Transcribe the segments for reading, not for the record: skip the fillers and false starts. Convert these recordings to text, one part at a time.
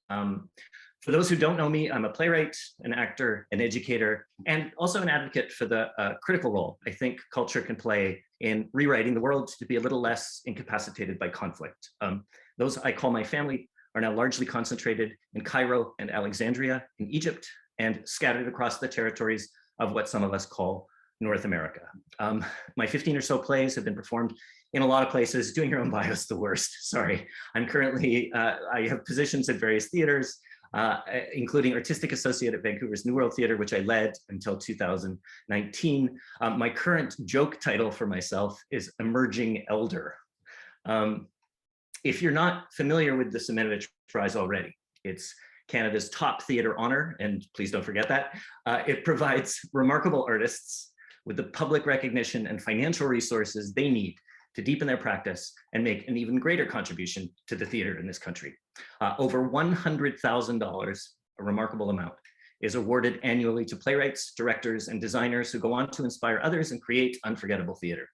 Um, for those who don't know me, I'm a playwright, an actor, an educator, and also an advocate for the critical role I think culture can play in rewriting the world to be a little less incapacitated by conflict. Those I call my family are now largely concentrated in Cairo and Alexandria in Egypt and scattered across the territories of what some of us call North America. My 15 or so plays have been performed in a lot of places. Doing your own bio is the worst, sorry. I'm currently, I have positions at various theaters, including Artistic Associate at Vancouver's New World Theatre, which I led until 2019. My current joke title for myself is Emerging Elder. If you're not familiar with the Siminovitch Prize already, it's Canada's top theatre honor, and please don't forget that. It provides remarkable artists with the public recognition and financial resources they need to deepen their practice and make an even greater contribution to the theater in this country. Over $100,000, a remarkable amount, is awarded annually to playwrights, directors, and designers who go on to inspire others and create unforgettable theater.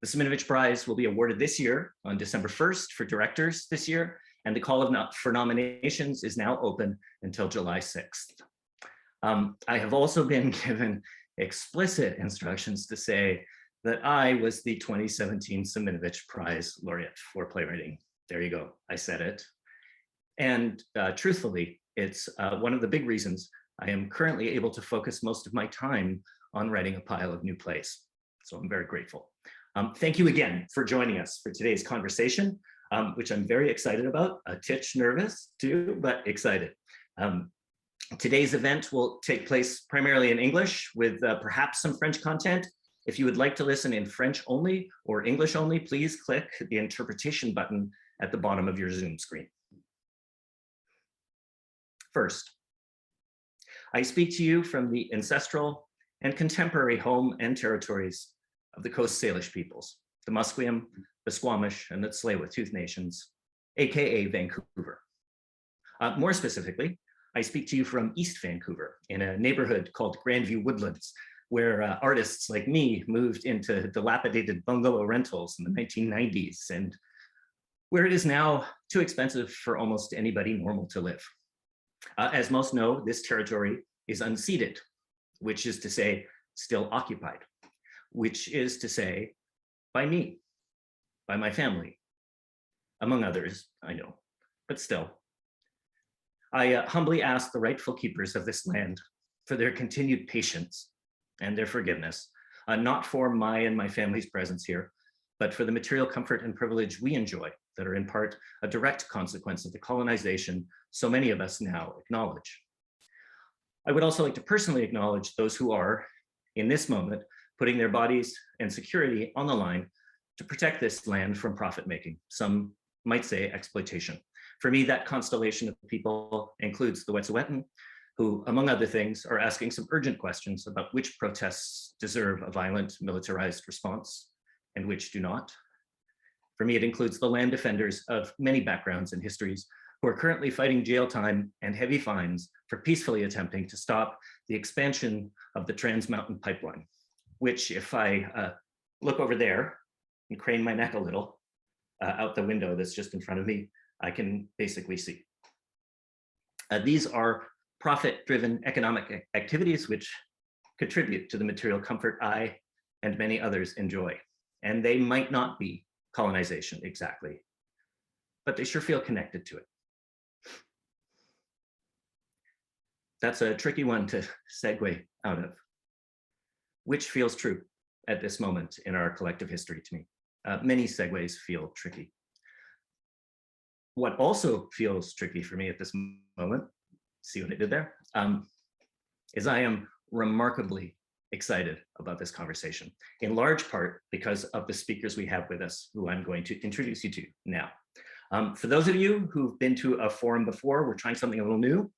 The Siminovitch Prize will be awarded this year on December 1st for directors this year, and the call for nominations is now open until July 6th. I have also been given explicit instructions to say that I was the 2017 Siminovitch Prize laureate for playwriting. There you go, I said it. And truthfully, it's one of the big reasons I am currently able to focus most of my time on writing a pile of new plays. So I'm very grateful. Thank you again for joining us for today's conversation, which I'm very excited about, a titch nervous too, but excited. Today's event will take place primarily in English with perhaps some French content. If you would like to listen in French only or English only, please click the interpretation button at the bottom of your Zoom screen. First, I speak to you from the ancestral and contemporary home and territories of the Coast Salish peoples, the Musqueam, the Squamish, and the Tsleil-Waututh nations, AKA Vancouver. More specifically, I speak to you from East Vancouver in a neighborhood called Grandview Woodlands, where artists like me moved into dilapidated bungalow rentals in the 1990s, and where it is now too expensive for almost anybody normal to live. As most know, this territory is unceded, which is to say, still occupied, which is to say, by me, by my family, among others, I know, but still. I humbly ask the rightful keepers of this land for their continued patience and their forgiveness, not for my and my family's presence here, but for the material comfort and privilege we enjoy that are in part a direct consequence of the colonization so many of us now acknowledge. I would also like to personally acknowledge those who are, in this moment, putting their bodies and security on the line to protect this land from profit making, some might say exploitation. For me, that constellation of people includes the Wet'suwet'en, who, among other things, are asking some urgent questions about which protests deserve a violent militarized response and which do not. For me, it includes the land defenders of many backgrounds and histories who are currently fighting jail time and heavy fines for peacefully attempting to stop the expansion of the Trans Mountain Pipeline, which, if I look over there and crane my neck a little out the window that's just in front of me, I can basically see. These are profit-driven economic activities which contribute to the material comfort I and many others enjoy. And they might not be colonization exactly, but they sure feel connected to it. That's a tricky one to segue out of. Which feels true at this moment in our collective history to me? Many segues feel tricky. What also feels tricky for me at this moment, see what I did there, is I am remarkably excited about this conversation, in large part because of the speakers we have with us, who I'm going to introduce you to now. For those of you who've been to a forum before, we're trying something a little new.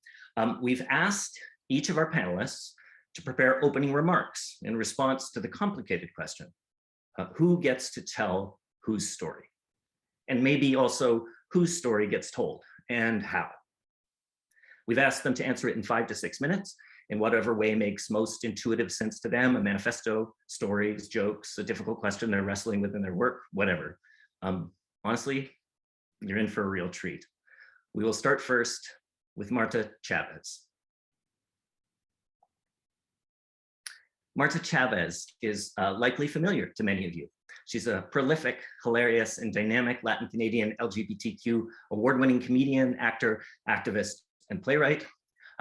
We've asked each of our panelists to prepare opening remarks in response to the complicated question, who gets to tell whose story? And maybe also whose story gets told and how. We've asked them to answer it in 5 to 6 minutes in whatever way makes most intuitive sense to them, a manifesto, stories, jokes, a difficult question they're wrestling with in their work, whatever. Honestly, you're in for a real treat. We will start first with Marta Chavez. Marta Chavez is likely familiar to many of you. She's a prolific, hilarious, and dynamic Latin Canadian LGBTQ award-winning comedian, actor, activist, and playwright.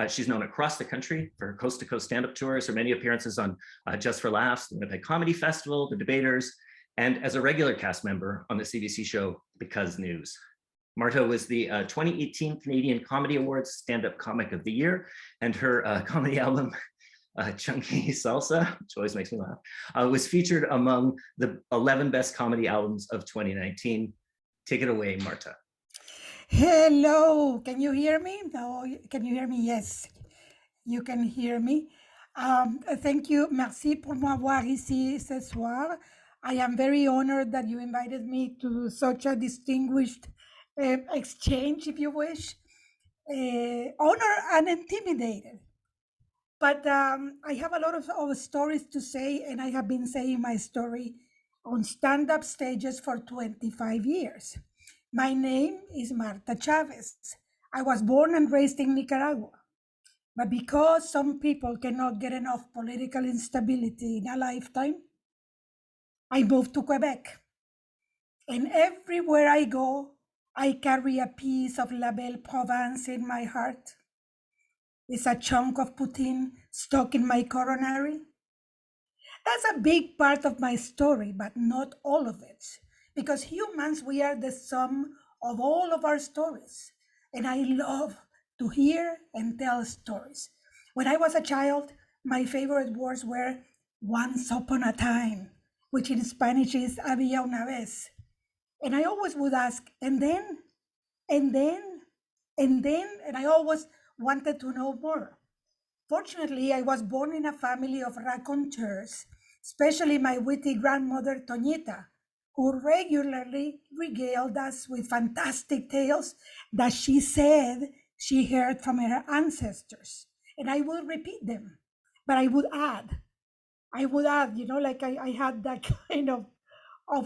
She's known across the country for her coast-to-coast stand-up tours, her many appearances on Just for Laughs, the Winnipeg Comedy Festival, The Debaters, and as a regular cast member on the CBC show Because News. Marta was the 2018 Canadian Comedy Awards Stand-Up Comic of the Year, and her comedy album, Chunky Salsa, which always makes me laugh, was featured among the 11 best comedy albums of 2019. Take it away, Marta. Hello, can you hear me? No, can you hear me? Yes, you can hear me. Thank you. Merci pour m'avoir ici ce soir. I am very honored that you invited me to such a distinguished exchange, if you wish. Honored and intimidated. But I have a lot of stories to say, and I have been saying my story on stand-up stages for 25 years. My name is Marta Chavez. I was born and raised in Nicaragua. But because some people cannot get enough political instability in a lifetime, I moved to Quebec. And everywhere I go, I carry a piece of La Belle Province in my heart. It's a chunk of poutine stuck in my coronary. That's a big part of my story, but not all of it. Because humans, we are the sum of all of our stories. And I love to hear and tell stories. When I was a child, my favorite words were once upon a time, which in Spanish is había una vez. And I always would ask, and then, and I always wanted to know more. Fortunately, I was born in a family of raconteurs, especially my witty grandmother, Toñita, who regularly regaled us with fantastic tales that she said she heard from her ancestors. And I would repeat them, but I would add, like I had that kind of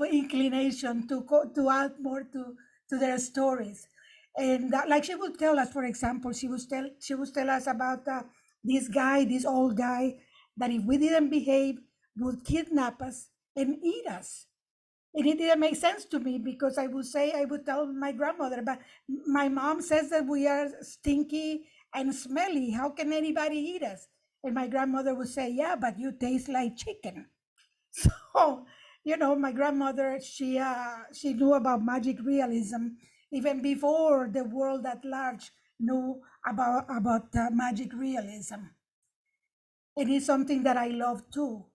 inclination to add more to their stories. And like she would tell us, for example, she would tell us about this old guy, that if we didn't behave, would kidnap us and eat us. And it didn't make sense to me, because I would tell my grandmother, but my mom says that we are stinky and smelly. How can anybody eat us? And my grandmother would say, yeah, but you taste like chicken. So, my grandmother, she knew about magic realism even before the world at large knew about magic realism. It is something that I love too.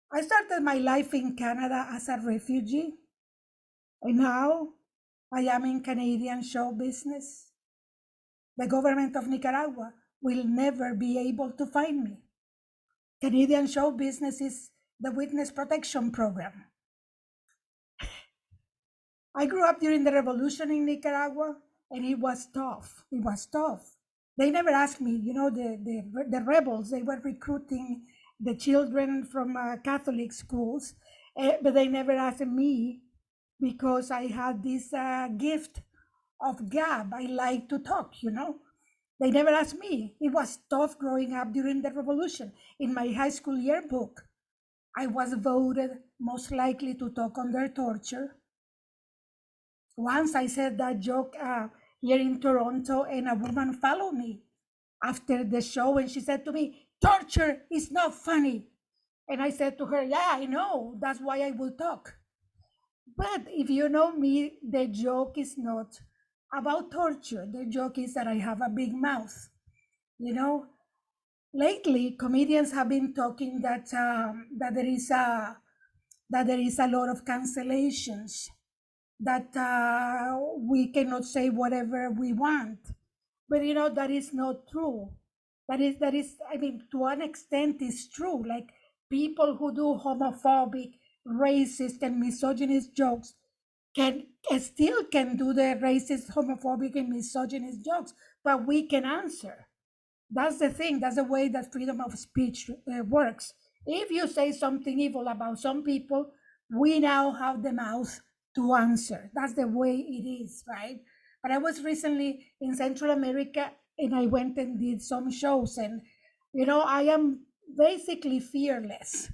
I started my life in Canada as a refugee, and now I am in Canadian show business. The government of Nicaragua will never be able to find me. Canadian show business is the Witness Protection Program. I grew up during the revolution in Nicaragua, and it was tough. It was tough. They never asked me, the rebels, they were recruiting the children from Catholic schools, but they never asked me, because I had this gift of gab. I like to talk, They never asked me. It was tough growing up during the revolution. In my high school yearbook, I was voted most likely to talk under torture. Once I said that joke here in Toronto, and a woman followed me after the show, and she said to me, torture is not funny. And I said to her, yeah, I know, that's why I will talk. But if you know me, the joke is not about torture. The joke is that I have a big mouth. Lately, comedians have been talking that there is a lot of cancellations, that we cannot say whatever we want. But that is not true. That is, I mean, to an extent is true. Like, people who do homophobic, racist, and misogynist jokes still can do the racist, homophobic, and misogynist jokes, but we can answer. That's the thing. That's the way that freedom of speech works. If you say something evil about some people, we now have the mouth to answer. That's the way it is, right? But I was recently in Central America, and I went and did some shows. And, I am basically fearless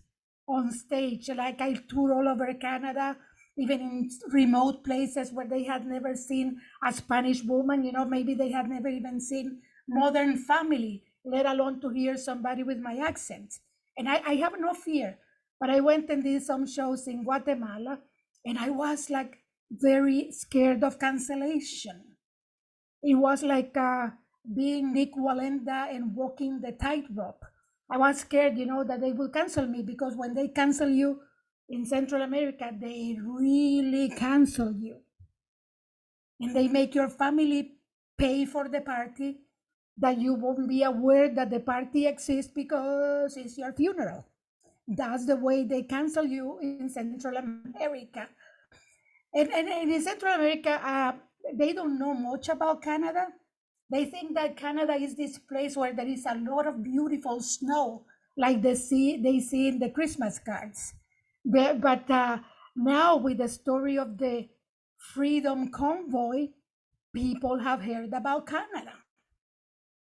on stage. Like I tour all over Canada, even in remote places where they had never seen a Spanish woman, maybe they had never even seen Modern Family, let alone to hear somebody with my accent. And I have no fear. But I went and did some shows in Guatemala, and I was like very scared of cancellation. It was like being Nick Walenda and walking the tightrope. I was scared, that they will cancel me, because when they cancel you in Central America, they really cancel you. And they make your family pay for the party that you won't be aware that the party exists because it's your funeral. That's the way they cancel you in Central America. And in Central America, they don't know much about Canada. They think that Canada is this place where there is a lot of beautiful snow, like they see in the Christmas cards. But now, with the story of the Freedom Convoy, people have heard about Canada.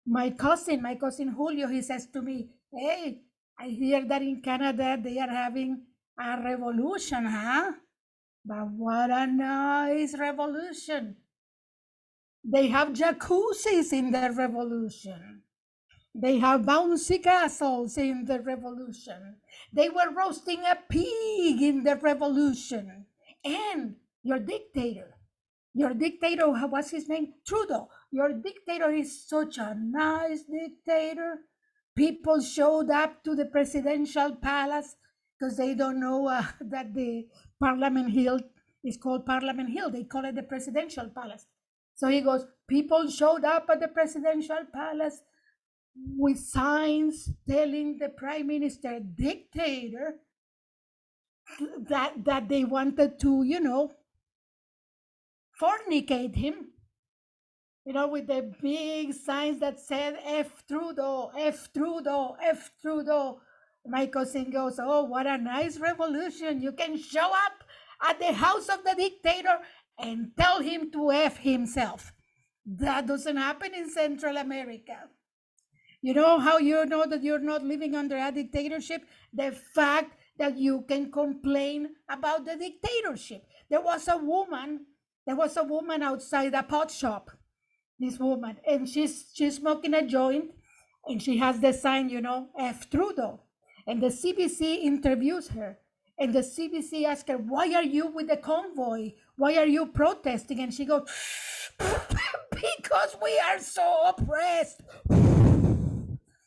My cousin Julio, he says to me, "Hey, I hear that in Canada they are having a revolution, huh? But what a nice revolution. They have jacuzzis in the revolution. They have bouncy castles in the revolution. They were roasting a pig in the revolution. And your dictator, what's his name? Trudeau. Your dictator is such a nice dictator. People showed up to the presidential palace because they don't know that the Parliament Hill is called Parliament Hill. They call it the presidential palace. So he goes, people showed up at the presidential palace with signs telling the prime minister dictator that they wanted to, fornicate him, with the big signs that said F Trudeau, F Trudeau, F Trudeau. My cousin goes, oh, what a nice revolution. You can show up at the house of the dictator and tell him to F himself. That doesn't happen in Central America. You know how you know that you're not living under a dictatorship? The fact that you can complain about the dictatorship. There was a woman outside a pot shop, this woman, and she's smoking a joint, and she has the sign, F Trudeau. And the CBC interviews her, and the CBC asks her, why are you with the convoy? Why are you protesting? And she goes, because we are so oppressed.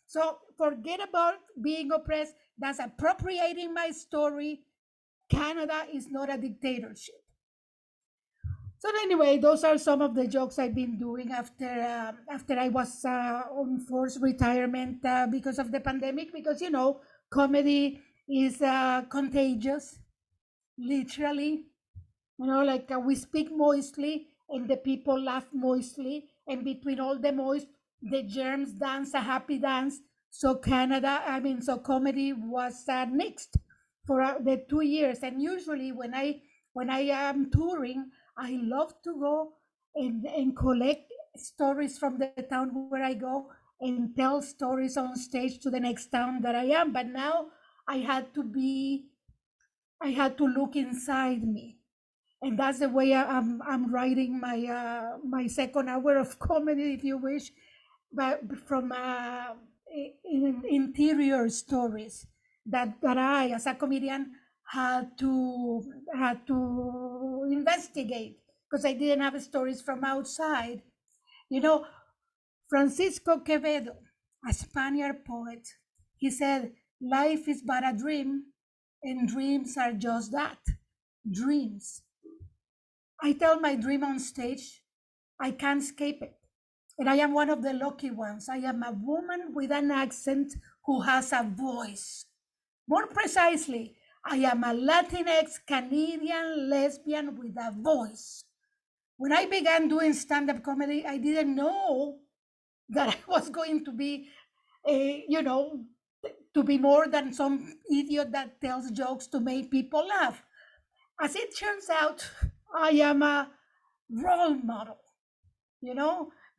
So forget about being oppressed. That's appropriating my story. Canada is not a dictatorship. So anyway, those are some of the jokes I've been doing after I was on forced retirement because of the pandemic. Because comedy is contagious, literally. Like we speak moistly, and the people laugh moistly, and between all the moist, the germs dance a happy dance. So comedy was nixed for the 2 years. And usually when I am touring, I love to go and collect stories from the town where I go and tell stories on stage to the next town that I am. But now I had to look inside me. And that's the way I'm writing my second hour of comedy, if you wish, but from interior stories that I, as a comedian, had to investigate, because I didn't have stories from outside. Francisco Quevedo, a Spaniard poet, he said, life is but a dream, and dreams are just that, dreams. I tell my dream on stage, I can't escape it. And I am one of the lucky ones. I am a woman with an accent who has a voice. More precisely, I am a Latinx Canadian lesbian with a voice. When I began doing stand-up comedy, I didn't know that I was going to be, to be more than some idiot that tells jokes to make people laugh. As it turns out, I am a role model,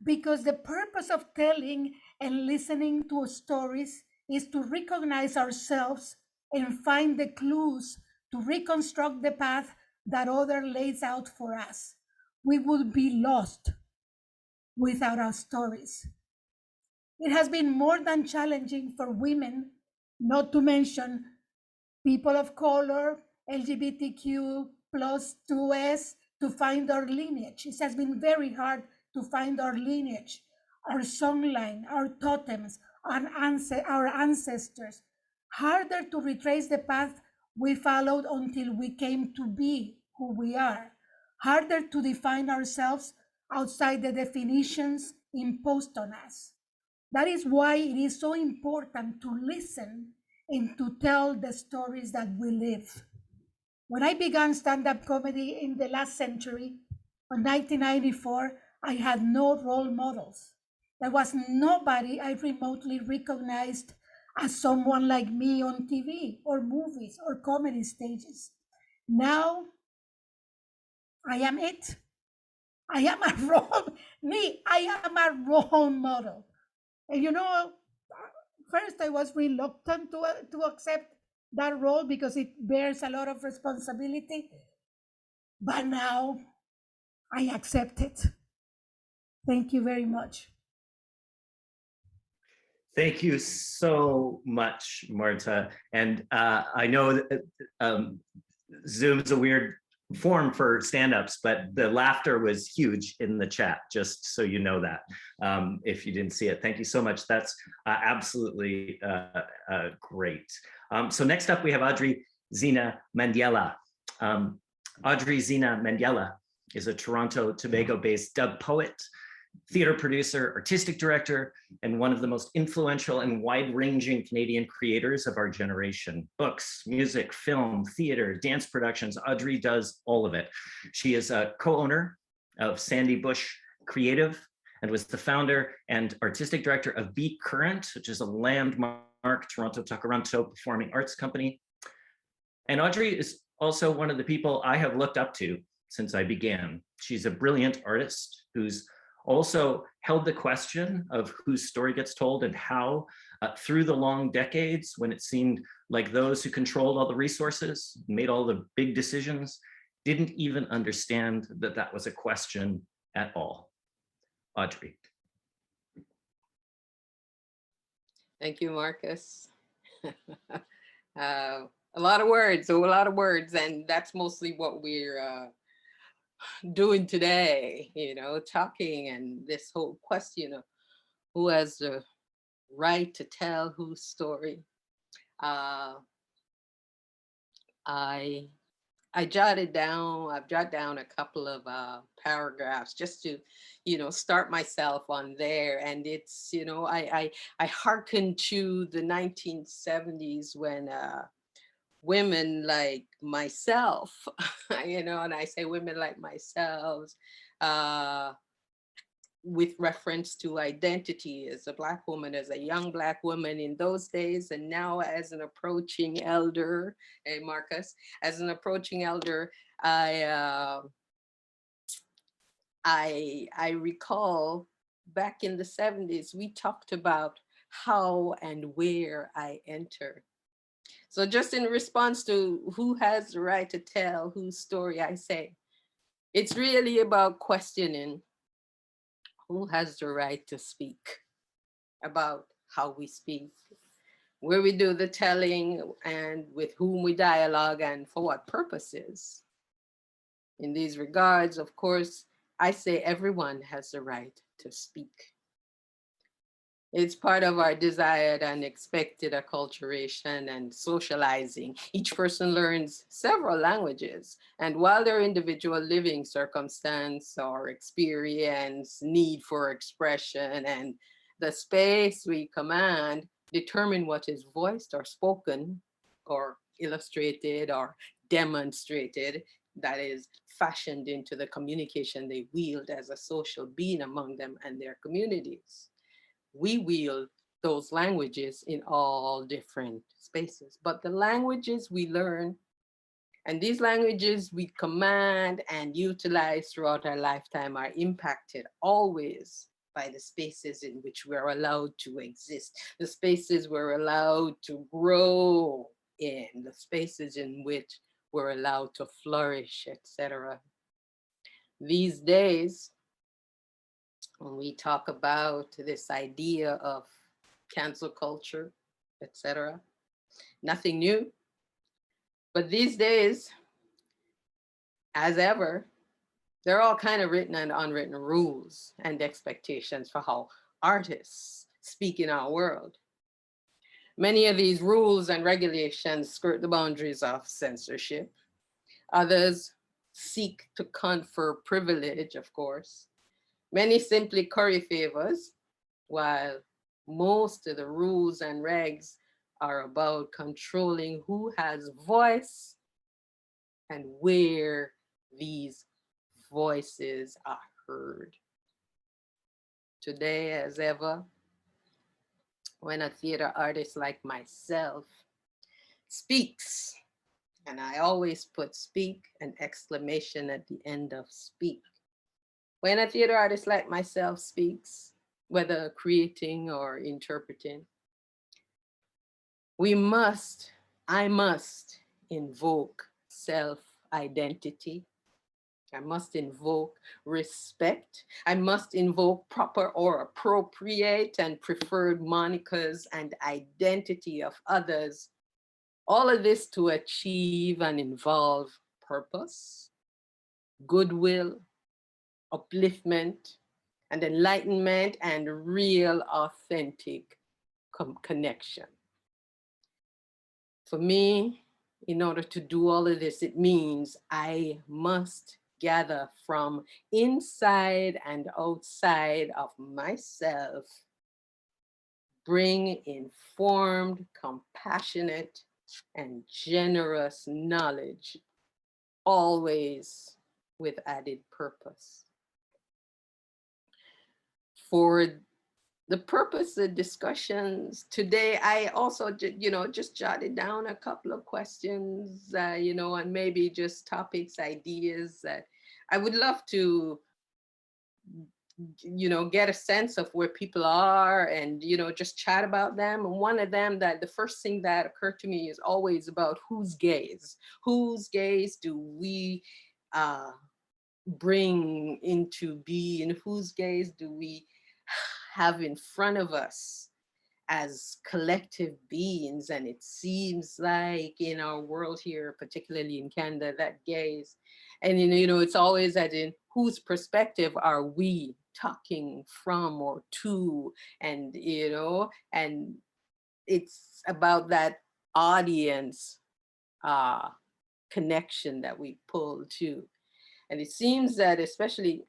because the purpose of telling and listening to stories is to recognize ourselves and find the clues to reconstruct the path that other lays out for us. We would be lost without our stories. It has been more than challenging for women, not to mention people of color, LGBTQ plus 2S, to find our lineage. It has been very hard to find our lineage, our songline, our totems, our ancestors. Harder to retrace the path we followed until we came to be who we are. Harder to define ourselves outside the definitions imposed on us. That is why it is so important to listen and to tell the stories that we live. When I began stand-up comedy in the last century, in 1994, I had no role models. There was nobody I remotely recognized as someone like me on TV or movies or comedy stages. Now, I am it. I am a role model. And first I was reluctant to accept that role because it bears a lot of responsibility. But now I accept it. Thank you very much. Thank you so much, Marta. And I know that Zoom's a weird form for stand-ups, but the laughter was huge in the chat, just so you know that, if you didn't see it. Thank you so much. That's absolutely great. So next up, we have Audrey Zina Mandela. Audrey Zina Mandela is a Toronto, Tobago-based dub poet, theater producer, artistic director, and one of the most influential and wide-ranging Canadian creators of our generation. Books, music, film, theater, dance productions, Audrey does all of it. She is a co-owner of Sandy Bush Creative and was the founder and artistic director of Beat Current, which is a landmark Toronto Toronto performing arts company. And Audrey is also one of the people I have looked up to since I began. She's a brilliant artist who's also held the question of whose story gets told and how, through the long decades when it seemed like those who controlled all the resources, made all the big decisions, didn't even understand that that was a question at all. Audrey. Thank you, Marcus. A lot of words, and that's mostly what we're doing today, talking, and this whole question of who has the right to tell whose story. I've jotted down a couple of paragraphs just to, start myself on there. And it's, I hearken to the 1970s when women like myself, and I say women like myself, with reference to identity as a Black woman, as a young Black woman in those days, and now as an approaching elder, Marcus, as an approaching elder, I recall back in the 70s, we talked about how and where I enter. So just in response to who has the right to tell whose story, I say, it's really about questioning who has the right to speak about how we speak, where we do the telling, and with whom we dialogue, and for what purposes. In these regards, of course, I say everyone has the right to speak. It's part of our desired and expected acculturation and socializing. Each person learns several languages, and while their individual living circumstance or experience, need for expression, and the space we command determine what is voiced or spoken or illustrated or demonstrated, that is fashioned into the communication they wield as a social being among them and their communities. We wield those languages in all different spaces, but the languages we learn and these languages we command and utilize throughout our lifetime are impacted always by the spaces in which we're allowed to exist, the spaces we're allowed to grow in, the spaces in which we're allowed to flourish, etc. These days, when we talk about this idea of cancel culture, etc., nothing new. But these days, as ever, there are all kind of written and unwritten rules and expectations for how artists speak in our world. Many of these rules and regulations skirt the boundaries of censorship. Others seek to confer privilege, of course. Many simply curry favors, while most of the rules and regs are about controlling who has voice and where these voices are heard. Today, as ever, when a theater artist like myself speaks, and I always put speak an exclamation at the end of speak. When a theater artist like myself speaks, whether creating or interpreting, I must invoke self-identity. I must invoke respect. I must invoke proper or appropriate and preferred monikers and identity of others. All of this to achieve and involve purpose, goodwill, upliftment, and enlightenment, and real authentic connection. For me, in order to do all of this, it means I must gather from inside and outside of myself, bring informed, compassionate, and generous knowledge, always with added purpose. For the purpose of discussions today, I also, just jotted down a couple of questions, and maybe just topics, ideas that I would love to, get a sense of where people are and, just chat about them. And one of them, that the first thing that occurred to me is always about whose gaze do we bring into being, whose gaze do we have in front of us as collective beings. And it seems like in our world here, particularly in Canada, that gaze, and it's always that in whose perspective are we talking from or to, and and it's about that audience connection that we pull to. And it seems that especially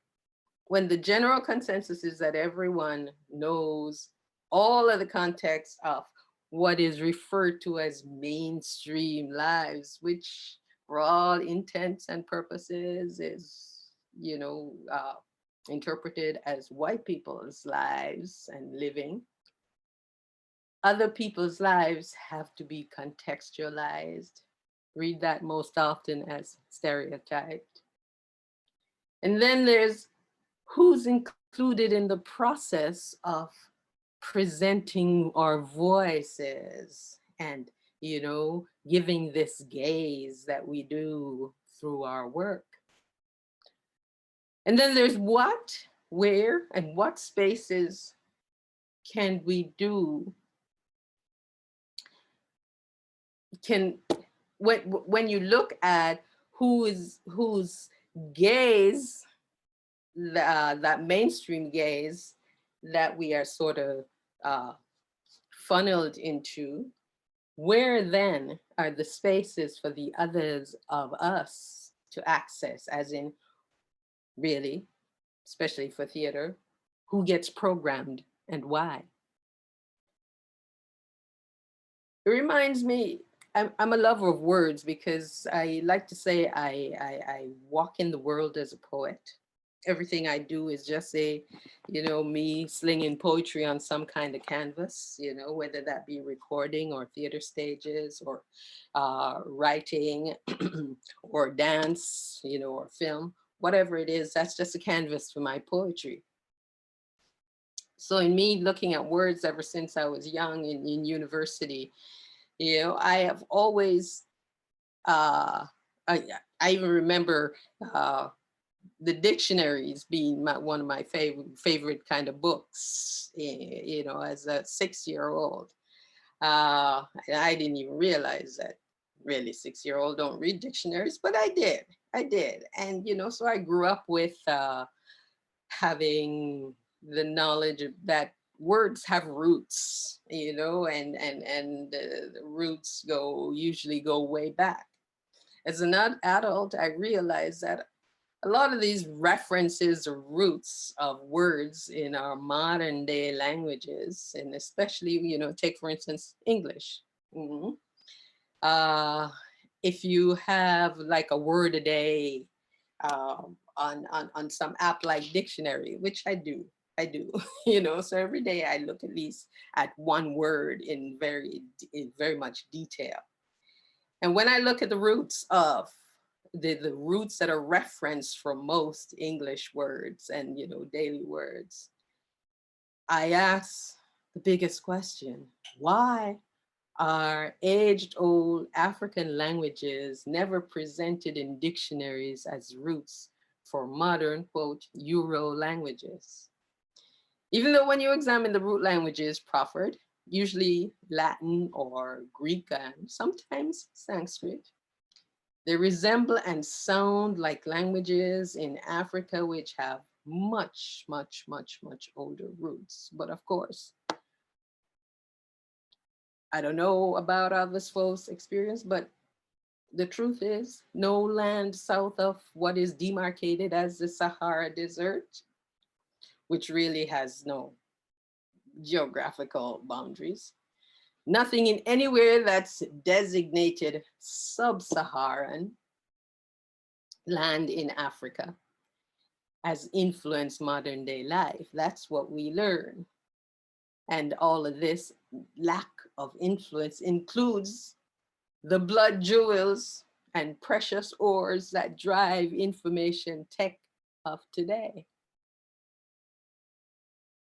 when the general consensus is that everyone knows all of the context of what is referred to as mainstream lives, which for all intents and purposes is, interpreted as white people's lives and living. Other people's lives have to be contextualized. Read that most often as stereotyped. And then there's who's included in the process of presenting our voices and, giving this gaze that we do through our work. And then there's what, where, and what spaces can we do? When you look at whose gaze, that mainstream gaze that we are sort of funneled into, where then are the spaces for the others of us to access, as in really, especially for theater, who gets programmed and why? It reminds me, I'm a lover of words because I like to say I walk in the world as a poet. Everything I do is just me slinging poetry on some kind of canvas, whether that be recording or theater stages or writing or dance, or film, whatever it is, that's just a canvas for my poetry. So in me looking at words ever since I was young in university, you know, I have always, I even remember the dictionaries being one of my favorite kind of books, you know, as a 6-year-old. I didn't even realize that really 6-year-olds don't read dictionaries, but I did. And, you know, so I grew up with having the knowledge that words have roots, you know, and the roots usually go way back. As an adult, I realized that a lot of these references or roots of words in our modern day languages, and especially, you know, take for instance, English. If you have like a word a day on some app like dictionary, which I do, you know, so every day I look at least at one word in very much detail. And when I look at the roots of the roots that are referenced for most English words and, you know, daily words, I ask the biggest question: why are age-old African languages never presented in dictionaries as roots for modern, quote, Euro languages? Even though when you examine the root languages proffered, usually Latin or Greek and sometimes Sanskrit, they resemble and sound like languages in Africa which have much, much, much, much older roots. But of course, I don't know about others folks' experience, but the truth is no land south of what is demarcated as the Sahara Desert, which really has no geographical boundaries. Nothing in anywhere that's designated sub-Saharan land in Africa has influenced modern day life. That's what we learn. And all of this lack of influence includes the blood jewels and precious ores that drive information tech of today.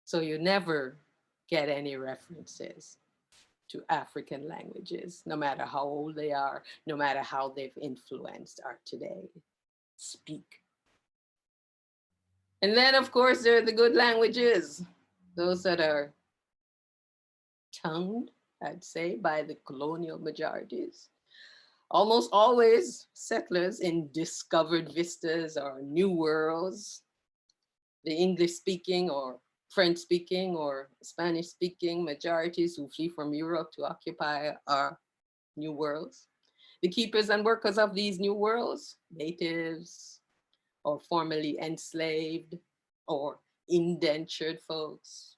So you never get any references to African languages, no matter how old they are, no matter how they've influenced our today speak. And then of course, there are the good languages, those that are tongued, I'd say, by the colonial majorities. Almost always settlers in discovered vistas or new worlds. The English speaking or French speaking or Spanish speaking majorities who flee from Europe to occupy our new worlds. The keepers and workers of these new worlds, natives or formerly enslaved or indentured folks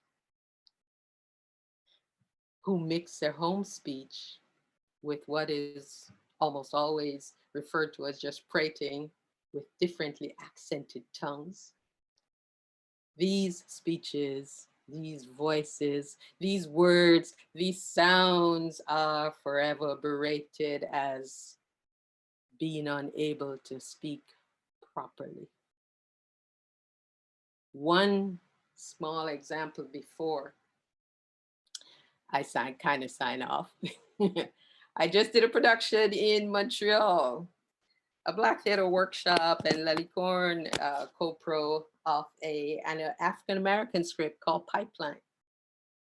who mix their home speech with what is almost always referred to as just prating with differently accented tongues. These speeches, these voices, these words, these sounds are forever berated as being unable to speak properly. One small example before I kind of sign off. I just did a production in Montreal, a Black theater workshop and Lalicorn co-pro of an African-American script called Pipeline.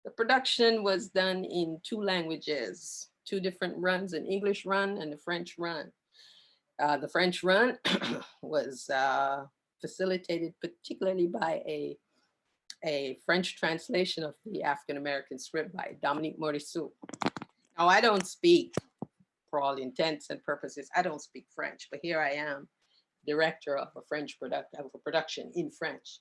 The production was done in 2 languages, 2 different runs, an English run and a French run. The French run was facilitated particularly by a French translation of the African-American script by Dominique Morisseau. Now, I don't speak, for all intents and purposes, I don't speak French, but here I am, director of a French production in French.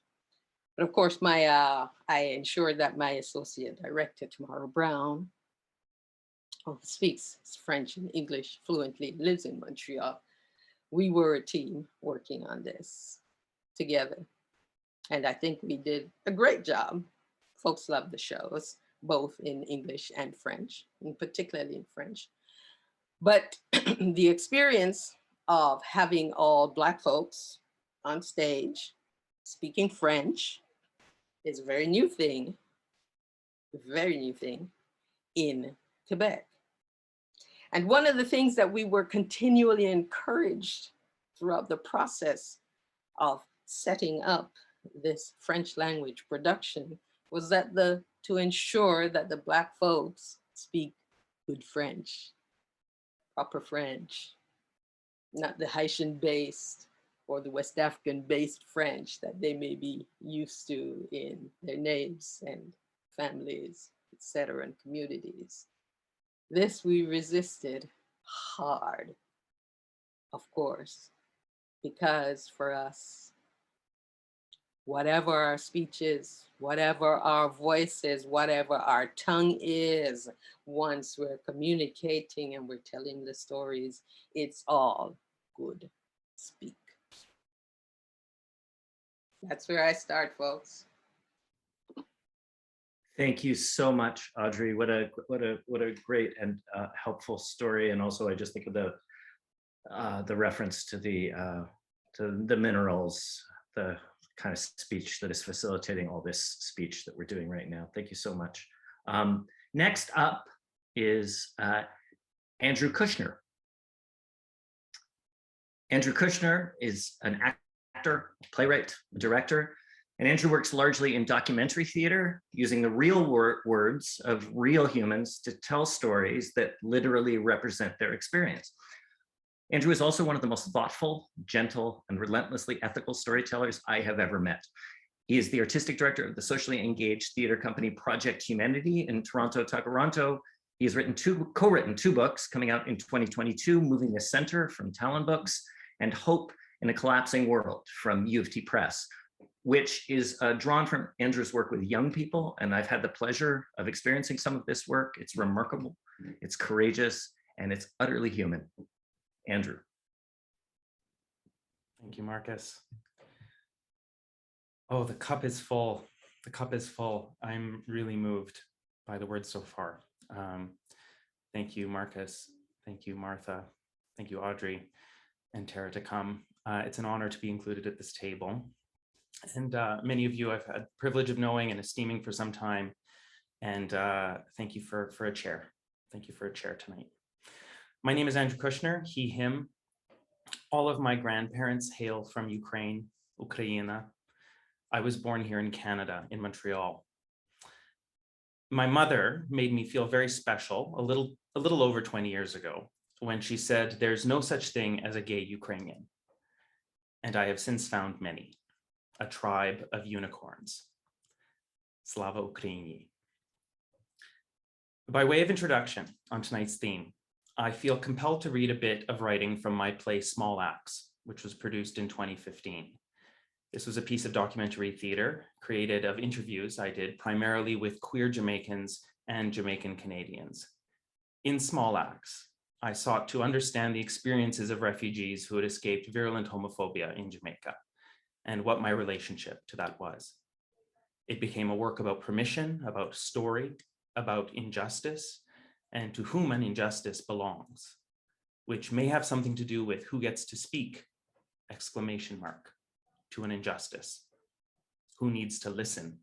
But of course, I ensured that my associate director, Tamara Brown, who speaks French and English fluently, lives in Montreal. We were a team working on this together. And I think we did a great job. Folks loved the shows, both in English and French, and particularly in French. But the experience of having all Black folks on stage speaking French is a very new thing very new thing in Quebec. And one of the things that we were continually encouraged throughout the process of setting up this French language production was that to ensure that the Black folks speak good French, proper French, not the Haitian-based or the West African-based French that they may be used to in their names and families, etc., and communities. This we resisted hard, of course, because for us, whatever our speech is, whatever our voice is, whatever our tongue is, once we're communicating and we're telling the stories, it's all good speak. That's where I start, folks. Thank you so much, Audrey. What a great and helpful story. And also, I just think of the reference to the minerals, the kind of speech that is facilitating all this speech that we're doing right now. Thank you so much. Next up is Andrew Kushner. Andrew Kushner is an actor, playwright, director, and Andrew works largely in documentary theater, using the real words of real humans to tell stories that literally represent their experience. Andrew is also one of the most thoughtful, gentle, and relentlessly ethical storytellers I have ever met. He is the artistic director of the socially engaged theater company Project Humanity in Toronto, Toronto. He has co-written two books coming out in 2022, Moving the Center from Talon Books, and Hope in a Collapsing World from U of T Press, which is drawn from Andrew's work with young people. And I've had the pleasure of experiencing some of this work. It's remarkable, it's courageous, and it's utterly human. Andrew. Thank you, Marcus. Oh, the cup is full. The cup is full. I'm really moved by the words so far. Thank you, Marcus. Thank you, Martha. Thank you, Audrey and Tara to come. It's an honor to be included at this table. And many of you I've had the privilege of knowing and esteeming for some time. And thank you for a chair. Thank you for a chair tonight. My name is Andrew Kushner, he, him. All of my grandparents hail from Ukraine, Ukraina. I was born here in Canada, in Montreal. My mother made me feel very special a little over 20 years ago when she said, "There's no such thing as a gay Ukrainian." And I have since found many, a tribe of unicorns. Slava Ukraini. By way of introduction on tonight's theme, I feel compelled to read a bit of writing from my play Small Acts, which was produced in 2015. This was a piece of documentary theater created of interviews I did primarily with queer Jamaicans and Jamaican Canadians. In Small Acts, I sought to understand the experiences of refugees who had escaped virulent homophobia in Jamaica and what my relationship to that was. It became a work about permission, about story, about injustice, and to whom an injustice belongs, which may have something to do with who gets to speak, exclamation mark, to an injustice, who needs to listen.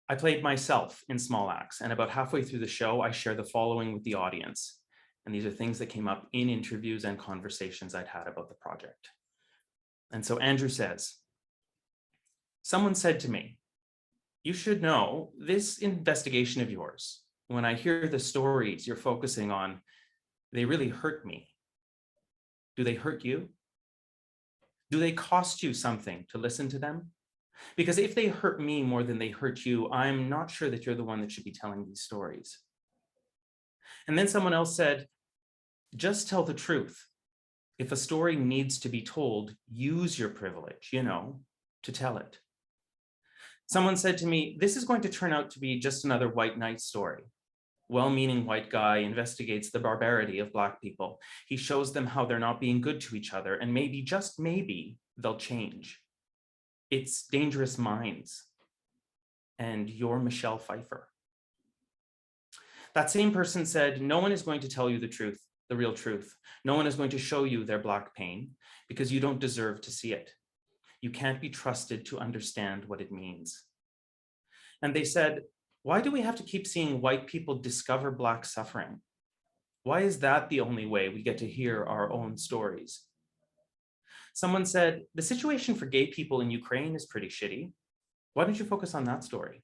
I played myself in Small Acts, and about halfway through the show, I share the following with the audience. And these are things that came up in interviews and conversations I'd had about the project. And so Andrew says, "Someone said to me, you should know this investigation of yours, when I hear the stories you're focusing on, they really hurt me. Do they hurt you? Do they cost you something to listen to them? Because if they hurt me more than they hurt you, I'm not sure that you're the one that should be telling these stories." And then someone else said, "Just tell the truth. If a story needs to be told, use your privilege, to tell it." Someone said to me, "This is going to turn out to be just another white knight story. Well-meaning white guy investigates the barbarity of Black people. He shows them how they're not being good to each other, and maybe, just maybe, they'll change. It's Dangerous Minds. And you're Michelle Pfeiffer." That same person said, "No one is going to tell you the truth, the real truth. No one is going to show you their Black pain because you don't deserve to see it. You can't be trusted to understand what it means. And they said, why do we have to keep seeing white people discover Black suffering? Why is that the only way we get to hear our own stories? Someone said, the situation for gay people in Ukraine is pretty shitty. Why don't you focus on that story?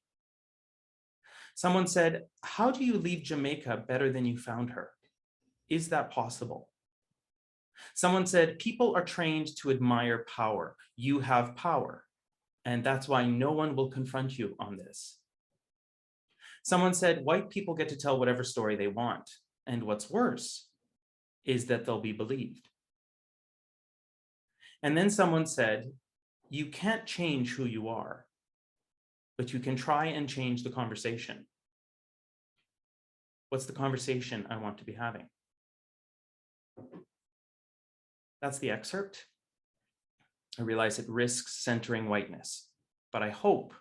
Someone said, how do you leave Jamaica better than you found her? Is that possible? Someone said, people are trained to admire power. You have power, and that's why no one will confront you on this. Someone said, white people get to tell whatever story they want, and what's worse is that they'll be believed. And then someone said, you can't change who you are, but you can try and change the conversation. What's the conversation I want to be having? That's the excerpt. I realize it risks centering whiteness, but I hope,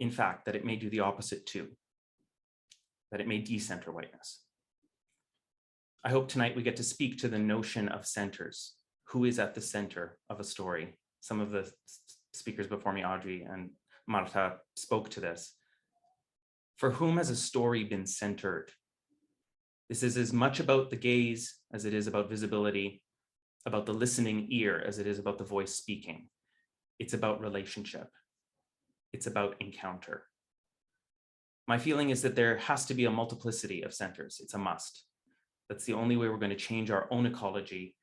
in fact, that it may do the opposite too, that it may decenter whiteness. I hope tonight we get to speak to the notion of centers. Who is at the center of a story? Some of the speakers before me, Audrey and Marta, spoke to this. For whom has a story been centered? This is as much about the gaze as it is about visibility, about the listening ear as it is about the voice speaking. It's about relationship. It's about encounter. My feeling is that there has to be a multiplicity of centers. It's a must. That's the only way we're going to change our own ecology,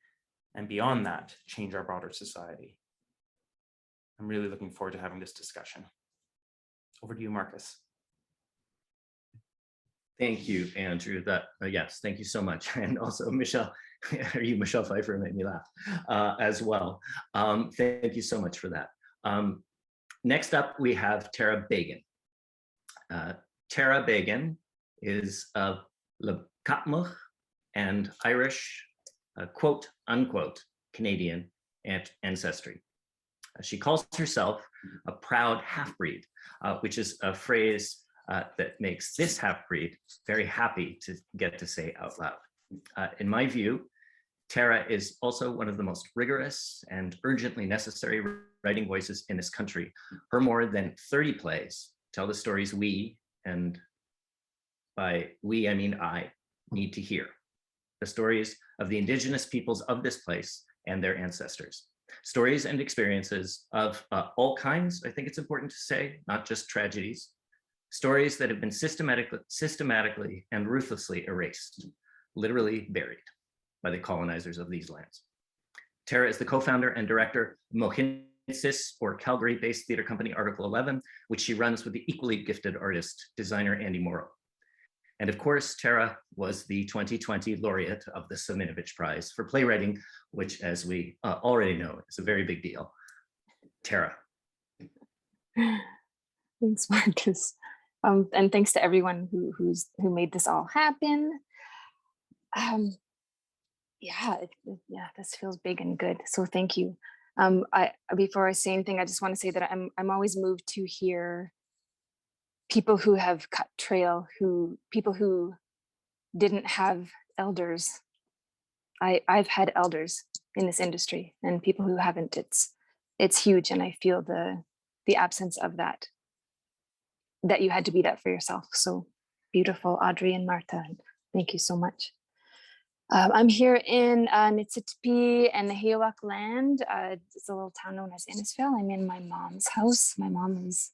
and beyond that, change our broader society. I'm really looking forward to having this discussion. Over to you, Marcus. Thank you, Andrew. Yes, thank you so much. And also Michelle, Michelle Pfeiffer made me laugh as well. Thank you so much for that. Next up, we have Tara Beagan. Tara Beagan is of Lecatmach and Irish, quote, unquote, Canadian ancestry. She calls herself a proud half-breed, which is a phrase that makes this half-breed very happy to get to say out loud. In my view, Tara is also one of the most rigorous and urgently necessary writing voices in this country. Her more than 30 plays tell the stories we, and by we I mean I, need to hear. The stories of the Indigenous peoples of this place and their ancestors. Stories and experiences of all kinds, I think it's important to say, not just tragedies. Stories that have been systematically and ruthlessly erased, literally buried by the colonizers of these lands. Tara is the co-founder and director of Mohinisis, or Calgary-based theater company Article 11, which she runs with the equally gifted artist, designer Andy Morrow. And of course, Tara was the 2020 laureate of the Siminovitch Prize for playwriting, which, as we already know, is a very big deal. Tara. Thanks, Marcus. And thanks to everyone who made this all happen. Yeah, this feels big and good. So thank you. Before I say anything, I just want to say that I'm always moved to hear people who have cut trail, people who didn't have elders. I've had elders in this industry, and people who haven't. It's huge, and I feel the absence of that. That you had to be that for yourself. So beautiful, Audrey and Marta. Thank you so much. I'm here in Nitsitpi and the Nehiyawak land. It's a little town known as Innisfail. I'm in my mom's house. My mom is,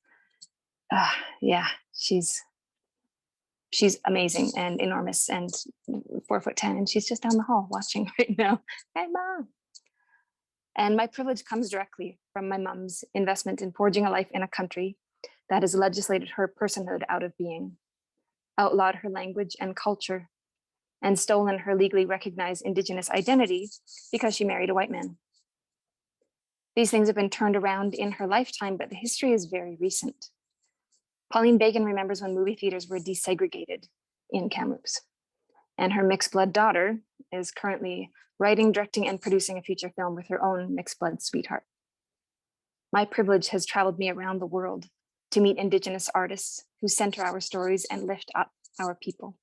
she's amazing and enormous and 4'10", and she's just down the hall watching right now. Hey, Mom. And my privilege comes directly from my mom's investment in forging a life in a country that has legislated her personhood out of being, outlawed her language and culture, and stolen her legally recognized Indigenous identity because she married a white man. These things have been turned around in her lifetime, but the history is very recent. Pauline Bagan remembers when movie theaters were desegregated in Kamloops, and her mixed blood daughter is currently writing, directing, and producing a feature film with her own mixed blood sweetheart. My privilege has traveled me around the world to meet Indigenous artists who center our stories and lift up our people.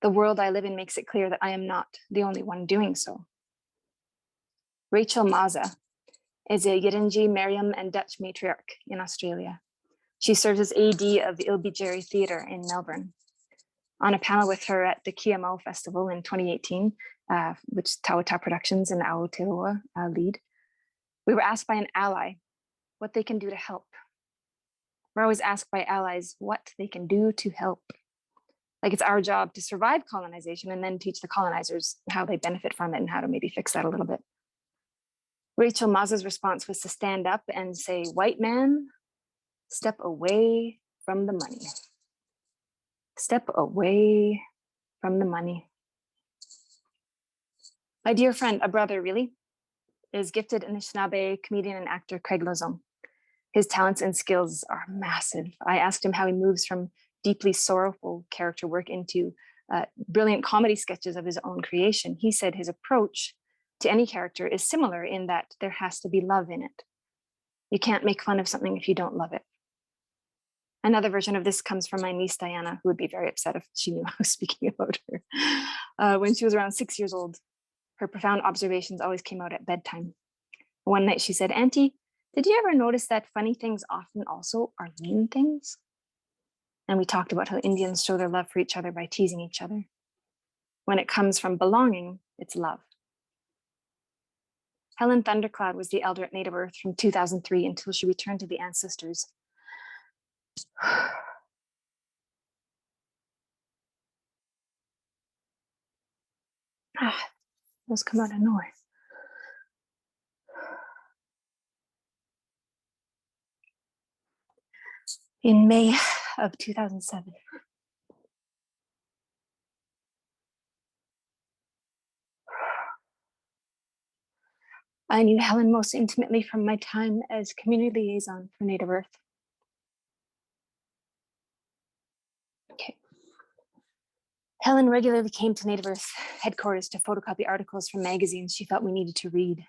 The world I live in makes it clear that I am not the only one doing so. Rachel Mazza is a Yidinji, Miriam, and Dutch matriarch in Australia. She serves as AD of the Ilbijeri Theatre in Melbourne. On a panel with her at the Kiamau Festival in 2018, which Tawata Productions and Aotearoa lead, we were asked by an ally what they can do to help. We're always asked by allies what they can do to help. Like it's our job to survive colonization and then teach the colonizers how they benefit from it and how to maybe fix that a little bit. Rachel Mazza's response was to stand up and say, white man, step away from the money. Step away from the money. My dear friend, a brother really, is gifted Anishinaabe comedian and actor Craig Lozon. His talents and skills are massive. I asked him how he moves from deeply sorrowful character work into brilliant comedy sketches of his own creation. He said his approach to any character is similar in that there has to be love in it. You can't make fun of something if you don't love it. Another version of this comes from my niece, Diana, who would be very upset if she knew I was speaking about her. When she was around 6 years old, her profound observations always came out at bedtime. One night she said, Auntie, did you ever notice that funny things often also are mean things? And we talked about how Indians show their love for each other by teasing each other. When it comes from belonging, it's love. Helen Thundercloud was the elder at Native Earth from 2003 until she returned to the ancestors. Those come out of nowhere. In May of 2007. I knew Helen most intimately from my time as community liaison for Native Earth. Okay. Helen regularly came to Native Earth headquarters to photocopy articles from magazines she felt we needed to read,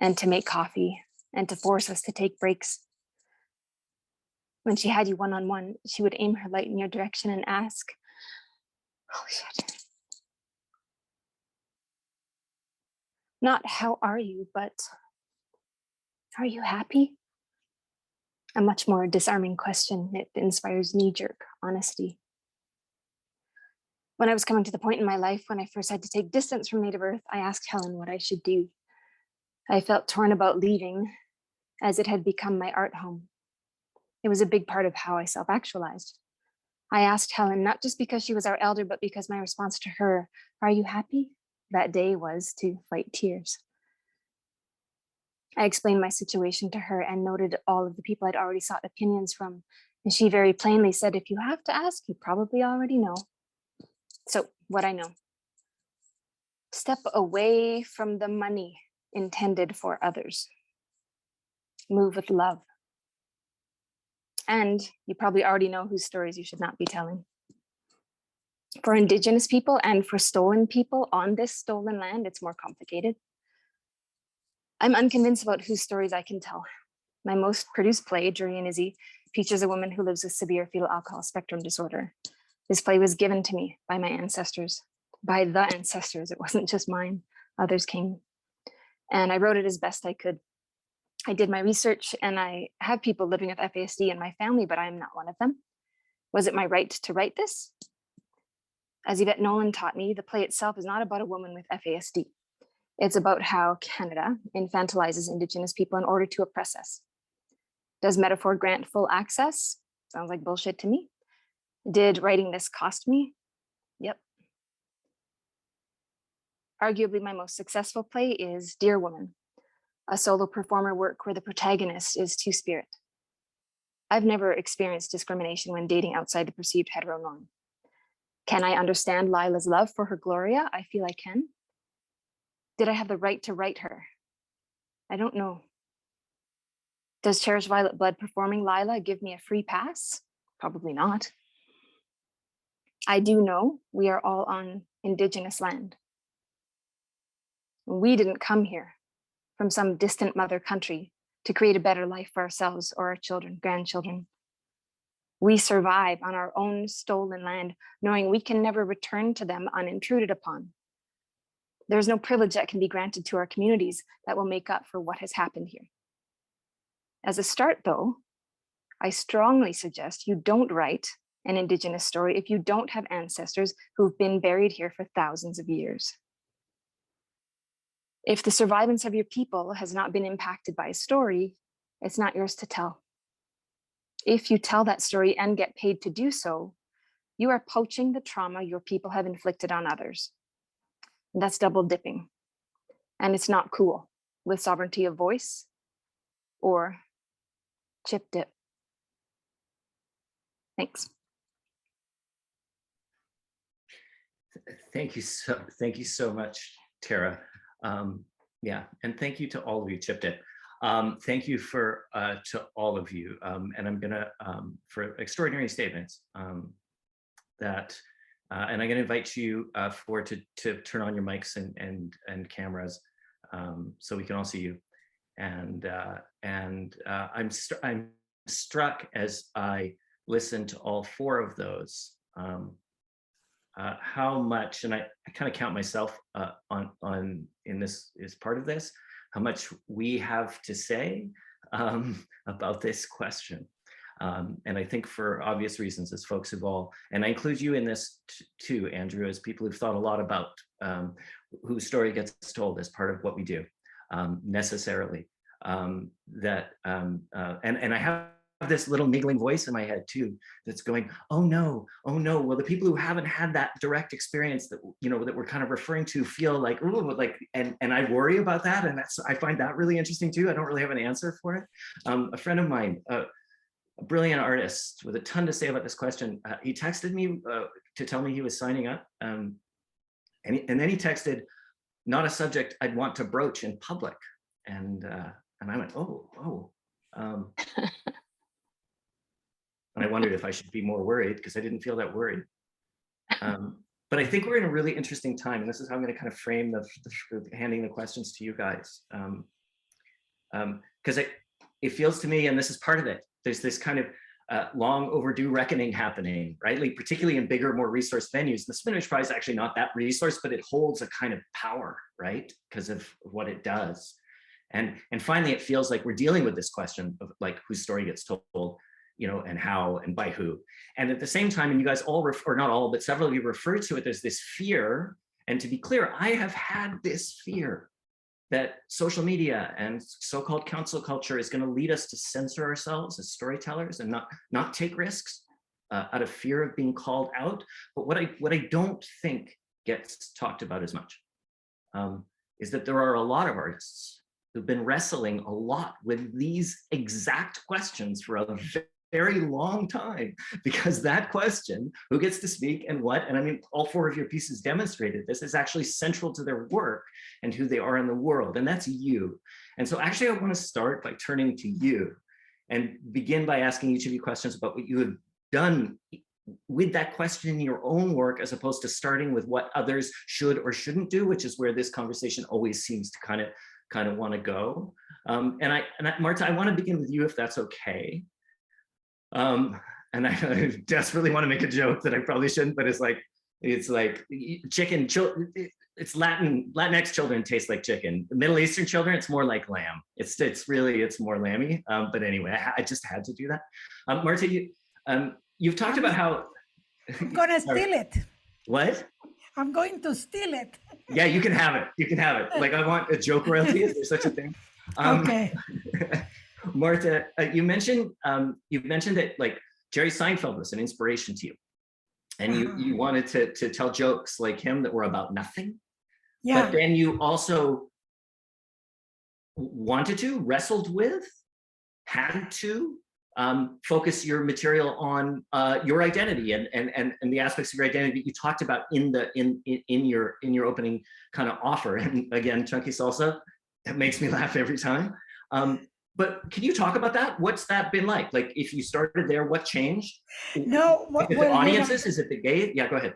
and to make coffee, and to force us to take breaks. When she had you one-on-one, she would aim her light in your direction and ask, holy shit. Not how are you, but are you happy? A much more disarming question. It inspires knee-jerk honesty. When I was coming to the point in my life when I first had to take distance from Native Earth, I asked Helen what I should do. I felt torn about leaving, as it had become my art home. It was a big part of how I self-actualized. I asked Helen, not just because she was our elder, but because my response to her, are you happy? That day was to fight tears. I explained my situation to her and noted all of the people I'd already sought opinions from. And she very plainly said, if you have to ask, you probably already know. So what I know. Step away from the money intended for others. Move with love. And you probably already know whose stories you should not be telling. For Indigenous people and for stolen people on this stolen land, it's more complicated. I'm unconvinced about whose stories I can tell. My most produced play, Jury and Izzy, features a woman who lives with severe fetal alcohol spectrum disorder. This play was given to me by my ancestors, by the ancestors. It wasn't just mine, others came. And I wrote it as best I could. I did my research and I have people living with FASD in my family, but I am not one of them. Was it my right to write this? As Yvette Nolan taught me, the play itself is not about a woman with FASD. It's about how Canada infantilizes Indigenous people in order to oppress us. Does metaphor grant full access? Sounds like bullshit to me. Did writing this cost me? Yep. Arguably my most successful play is Dear Woman, a solo performer work where the protagonist is two-spirit. I've never experienced discrimination when dating outside the perceived hetero norm. Can I understand Lila's love for her Gloria? I feel I can. Did I have the right to write her? I don't know. Does Cherish Violet Blood performing Lila give me a free pass? Probably not. I do know we are all on Indigenous land. We didn't come here from some distant mother country to create a better life for ourselves or our children, grandchildren. We survive on our own stolen land, knowing we can never return to them unintruded upon. There's no privilege that can be granted to our communities that will make up for what has happened here. As a start though, I strongly suggest you don't write an Indigenous story if you don't have ancestors who've been buried here for thousands of years. If the survivance of your people has not been impacted by a story, it's not yours to tell. If you tell that story and get paid to do so, you are poaching the trauma your people have inflicted on others. That's double dipping. And it's not cool with sovereignty of voice or chip dip. Thanks. Thank you so much, Tara. Yeah, and thank you to all of you, chipped it. Thank you to all of you, and I'm gonna for extraordinary statements and I'm gonna invite you to turn on your mics and cameras so we can all see you. And I'm struck as I listen to all four of those. How much, and I kind of count myself on in this as part of this, how much we have to say about this question. And I think for obvious reasons, as folks have all, and I include you in this too, Andrew, as people who've thought a lot about whose story gets told as part of what we do, necessarily. And I have this little niggling voice in my head too that's going, oh no, well, the people who haven't had that direct experience that that we're kind of referring to feel like, ooh, like, and I worry about that, and I find that really interesting too. I don't really have an answer for it. A friend of mine, a brilliant artist with a ton to say about this question, he texted me to tell me he was signing up, and then he texted, not a subject I'd want to broach in public, and I went, oh. And I wondered if I should be more worried, because I didn't feel that worried. But I think we're in a really interesting time, and this is how I'm going to kind of frame handing the questions to you guys. Because it feels to me, and this is part of it, there's this kind of long overdue reckoning happening, right? Like particularly in bigger, more resource venues. The Siminovitch Prize is actually not that resource, but it holds a kind of power, right? Because of what it does. And finally, it feels like we're dealing with this question of like whose story gets told, and how and by who. And at the same time, and you guys all, or not all, but several of you refer to it, there's this fear. And to be clear, I have had this fear that social media and so-called council culture is going to lead us to censor ourselves as storytellers and not take risks out of fear of being called out. But what I don't think gets talked about as much is that there are a lot of artists who've been wrestling a lot with these exact questions for a very long time, because that question, who gets to speak and what, and I mean, all four of your pieces demonstrated this, is actually central to their work and who they are in the world, and that's you. And so actually I want to start by turning to you and begin by asking each of you questions about what you have done with that question in your own work, as opposed to starting with what others should or shouldn't do, which is where this conversation always seems to kind of want to go. Marta, I want to begin with you, if that's okay. And I desperately want to make a joke that I probably shouldn't, but it's like chicken. It's Latinx children taste like chicken. Middle Eastern children, it's more like lamb. It's more lammy. But anyway, I just had to do that. Marta, you've talked about how I'm gonna steal it. What? I'm going to steal it. Yeah, you can have it. You can have it. Like, I want a joke royalty. Is there such a thing? Okay. Marta, you mentioned that like Jerry Seinfeld was an inspiration to you, and you wanted to tell jokes like him that were about nothing. Yeah. But then you also wrestled with, had to focus your material on your identity and the aspects of your identity that you talked about in your opening kind of offer. And again, chunky salsa, that makes me laugh every time. But can you talk about that? What's that been like? Like, if you started there, what changed? No, is it the audiences? Is it the gay? Yeah, go ahead.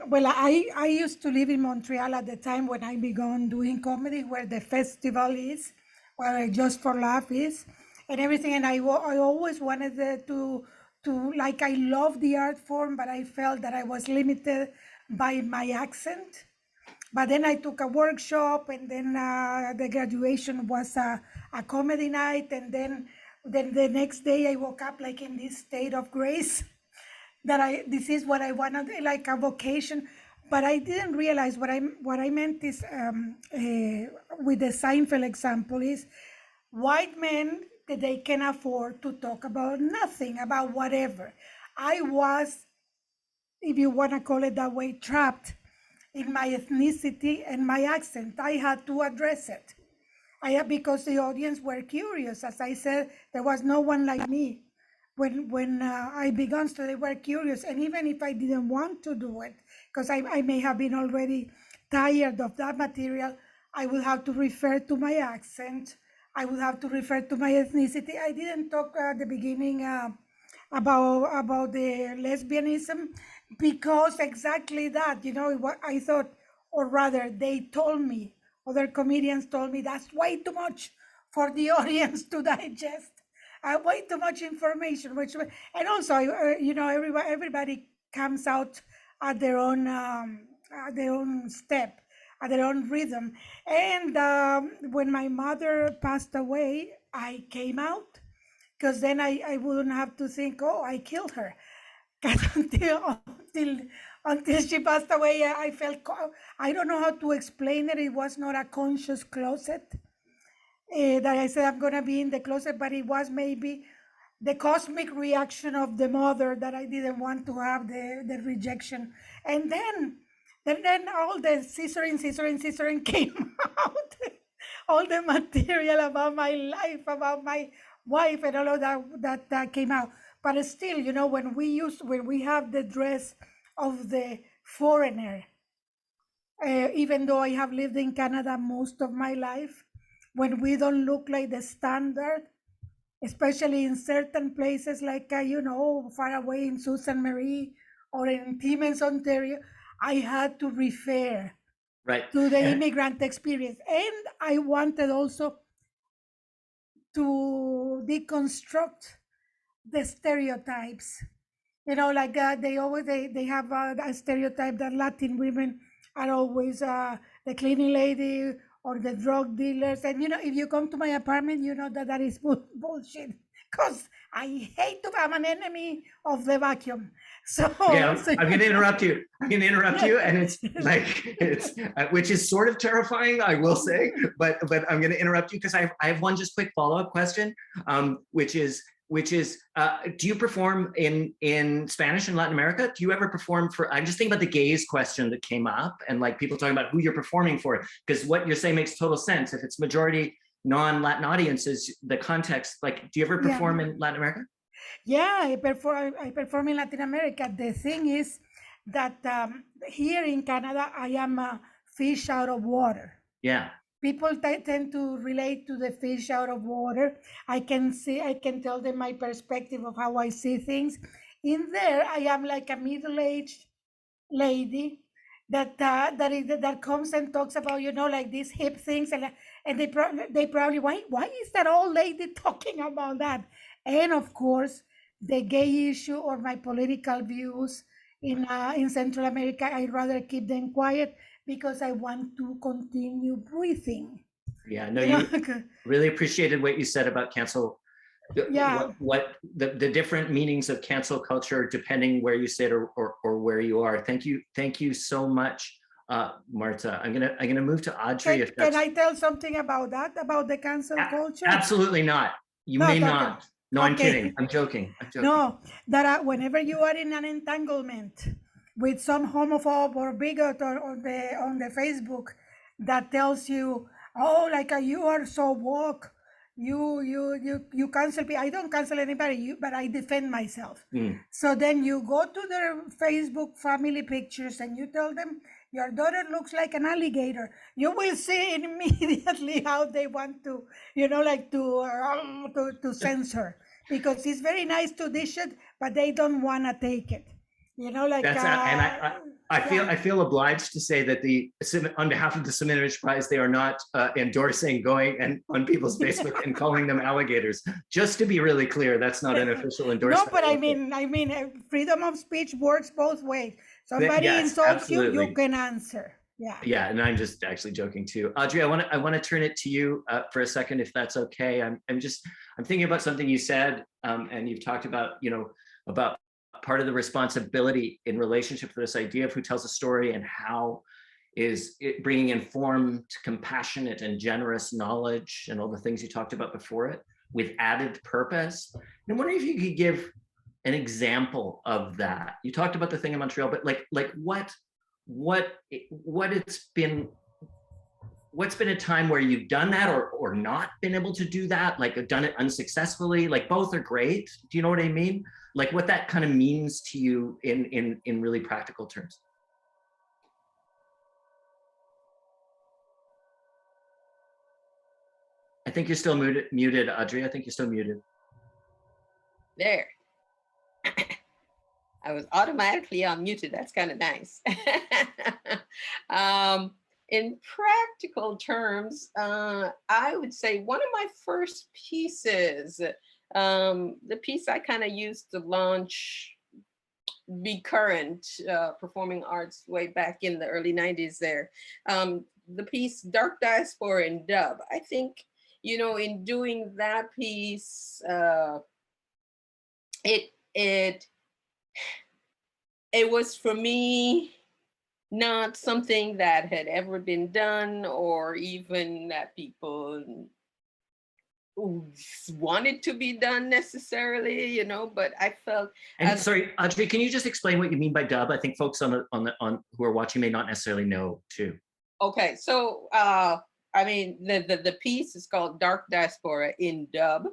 Well, I used to live in Montreal at the time when I began doing comedy, where the festival is, where Just for Laugh is, and everything. And I always wanted to like, I love the art form, but I felt that I was limited by my accent. But then I took a workshop, and then the graduation was a comedy night, and then Then the next day I woke up like in this state of grace that this is what I wanted, like a vocation. But I didn't realize what I meant is with the Seinfeld example is white men that they can afford to talk about nothing, about whatever. I was, if you want to call it that way, trapped in my ethnicity and my accent. I had to address it. Because the audience were curious. As I said, there was no one like me when I began, so they were curious. And even if I didn't want to do it, because I may have been already tired of that material, I would have to refer to my accent. I would have to refer to my ethnicity. I didn't talk at the beginning about the lesbianism because exactly that, what I thought, or rather they told me, other comedians told me that's way too much for the audience to digest. Way too much information, and also, everybody comes out at their own step, at their own rhythm. And when my mother passed away, I came out because then I wouldn't have to think, oh, I killed her. Until she passed away, I felt, I don't know how to explain it. It was not a conscious closet that I said I'm going to be in the closet, but it was maybe the cosmic reaction of the mother that I didn't want to have the rejection. And then all the scissoring came out. All the material about my life, about my wife, and all of that came out. But still, when we have the dress of the foreigner, even though I have lived in Canada most of my life, when we don't look like the standard, especially in certain places like, far away in Sault Ste. Marie or in Timmins, Ontario, I had to refer to the immigrant experience. And I wanted also to deconstruct the stereotypes. Like they have a stereotype that Latin women are always the cleaning lady or the drug dealers. And, if you come to my apartment, you know that is bullshit. Because I hate I'm an enemy of the vacuum. So I'm going to interrupt you. And it's which is sort of terrifying, I will say, but I'm going to interrupt you because I have one just quick follow-up question, which is, do you perform in Spanish in Latin America? Do you ever perform I'm just thinking about the gays question that came up and like people talking about who you're performing for, because what you're saying makes total sense. If it's majority non-Latin audiences, the context, like, do you ever perform in Latin America? Yeah, I perform in Latin America. The thing is that here in Canada, I am a fish out of water. Yeah. People tend to relate to the fish out of water. I can tell them my perspective of how I see things. In there, I am like a middle-aged lady that comes and talks about, like these hip things, and they probably, why is that old lady talking about that? And of course, the gay issue or my political views in Central America, I'd rather keep them quiet because I want to continue breathing. Yeah, no, you really appreciated what you said about cancel. What the different meanings of cancel culture depending where you sit or where you are. Thank you so much, Marta. I'm gonna move to Audrey. Can I tell something about that, about the cancel culture? Absolutely not. You may not. No, I'm kidding. I'm joking. No, that whenever you are in an entanglement with some homophobe or bigot or on the Facebook that tells you, oh, like you are so woke, you cancel people. I don't cancel anybody, but I defend myself. So then you go to their Facebook family pictures and you tell them your daughter looks like an alligator. You will see immediately how they want to, to censor, because it's very nice to dish it, but they don't want to take it. And I feel obliged to say that on behalf of the Siminovitch Prize, they are not endorsing going and on people's Facebook and calling them alligators. Just to be really clear, that's not an official endorsement. No, but I mean, freedom of speech works both ways. Somebody insults you, you can answer. Yeah, and I'm just actually joking too. Audrey, I want to turn it to you for a second, if that's okay. I'm I'm thinking about something you said, and you've talked about, about part of the responsibility in relationship to this idea of who tells a story and how is it bringing informed, compassionate, and generous knowledge and all the things you talked about before it with added purpose. And I'm wondering if you could give an example of that. You talked about the thing in Montreal, but what's been a time where you've done that or not been able to do that, like done it unsuccessfully? Like both are great. Do you know what I mean? Like what that kind of means to you in really practical terms. I think you're still muted, Audrey. I think you're still muted. There. I was automatically unmuted. That's kind of nice. In practical terms, I would say one of my first pieces, the piece I kind of used to launch the current performing arts way back in the early 90s there, the piece Dark Diaspora in Dub. I think, in doing that piece, it was for me not something that had ever been done or even that people wanted to be done necessarily, but I felt. And sorry, Audrey, can you just explain what you mean by dub? I think folks on who are watching may not necessarily know too. Okay, so I mean the piece is called Dark Diaspora in Dub.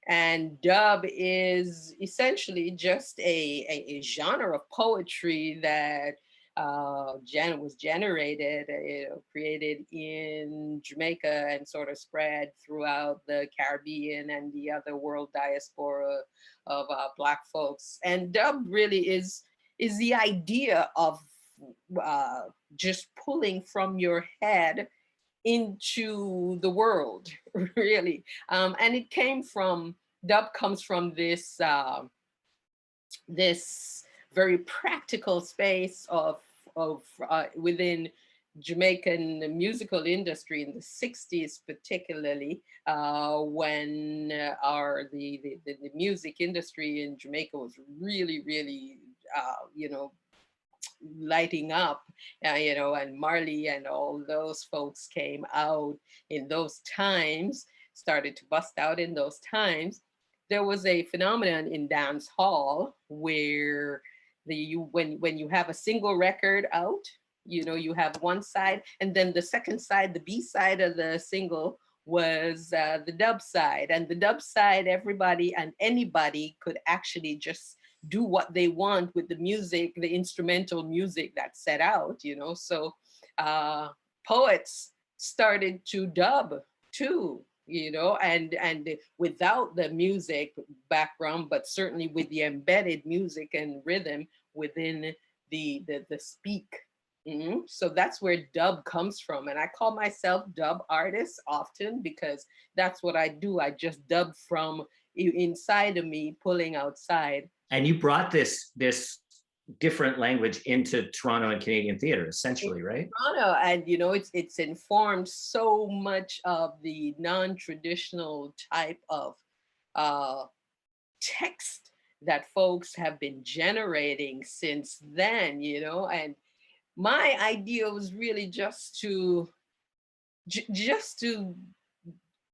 And dub is essentially just a genre of poetry that was generated, created in Jamaica and sort of spread throughout the Caribbean and the other world diaspora of Black folks. And dub really is the idea of just pulling from your head into the world, really. And it came from, dub comes from this this very practical space of within Jamaican musical industry in the 60s, particularly when the music industry in Jamaica was really, really, lighting up, and Marley and all those folks came out in those times, started to bust out in those times. There was a phenomenon in dance hall where when you have a single record out, you have one side, and then the second side, the B side of the single was the dub side. And the dub side, everybody and anybody could actually just do what they want with the music, the instrumental music that's set out, So poets started to dub too, and without the music background, but certainly with the embedded music and rhythm within the speak. So that's where dub comes from. And I call myself dub artist often because that's what I do. I just dub from inside of me, pulling outside. And you brought this different language into Toronto and Canadian theater, essentially, right? Toronto, and it's informed so much of the non-traditional type of text that folks have been generating since then, and my idea was really just to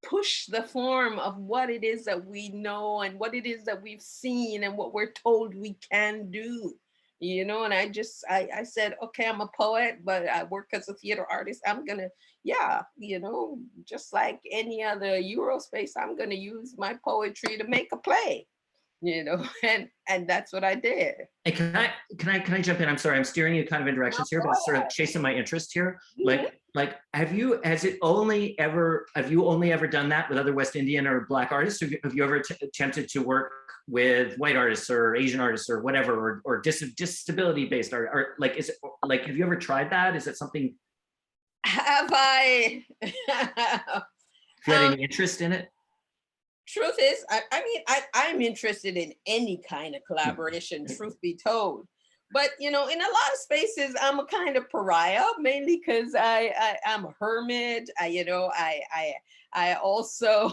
push the form of what it is that we know and what it is that we've seen and what we're told we can do, and I said, okay, I'm a poet, but I work as a theater artist. I'm gonna, just like any other Eurospace, I'm gonna use my poetry to make a play, and that's what I did. Hey, can I jump in? I'm sorry, I'm steering you kind of in directions here, but it's sort of chasing my interest here. Like, have you only ever done that with other West Indian or Black artists? Or have you ever attempted to work with white artists or Asian artists or whatever, or disability-based art? Or have you ever tried that? Is it something? Have I? Have you had any interest in it? Truth is, I'm interested in any kind of collaboration, truth be told. But you know, in a lot of spaces, I'm a kind of pariah, mainly because I'm a hermit. I also,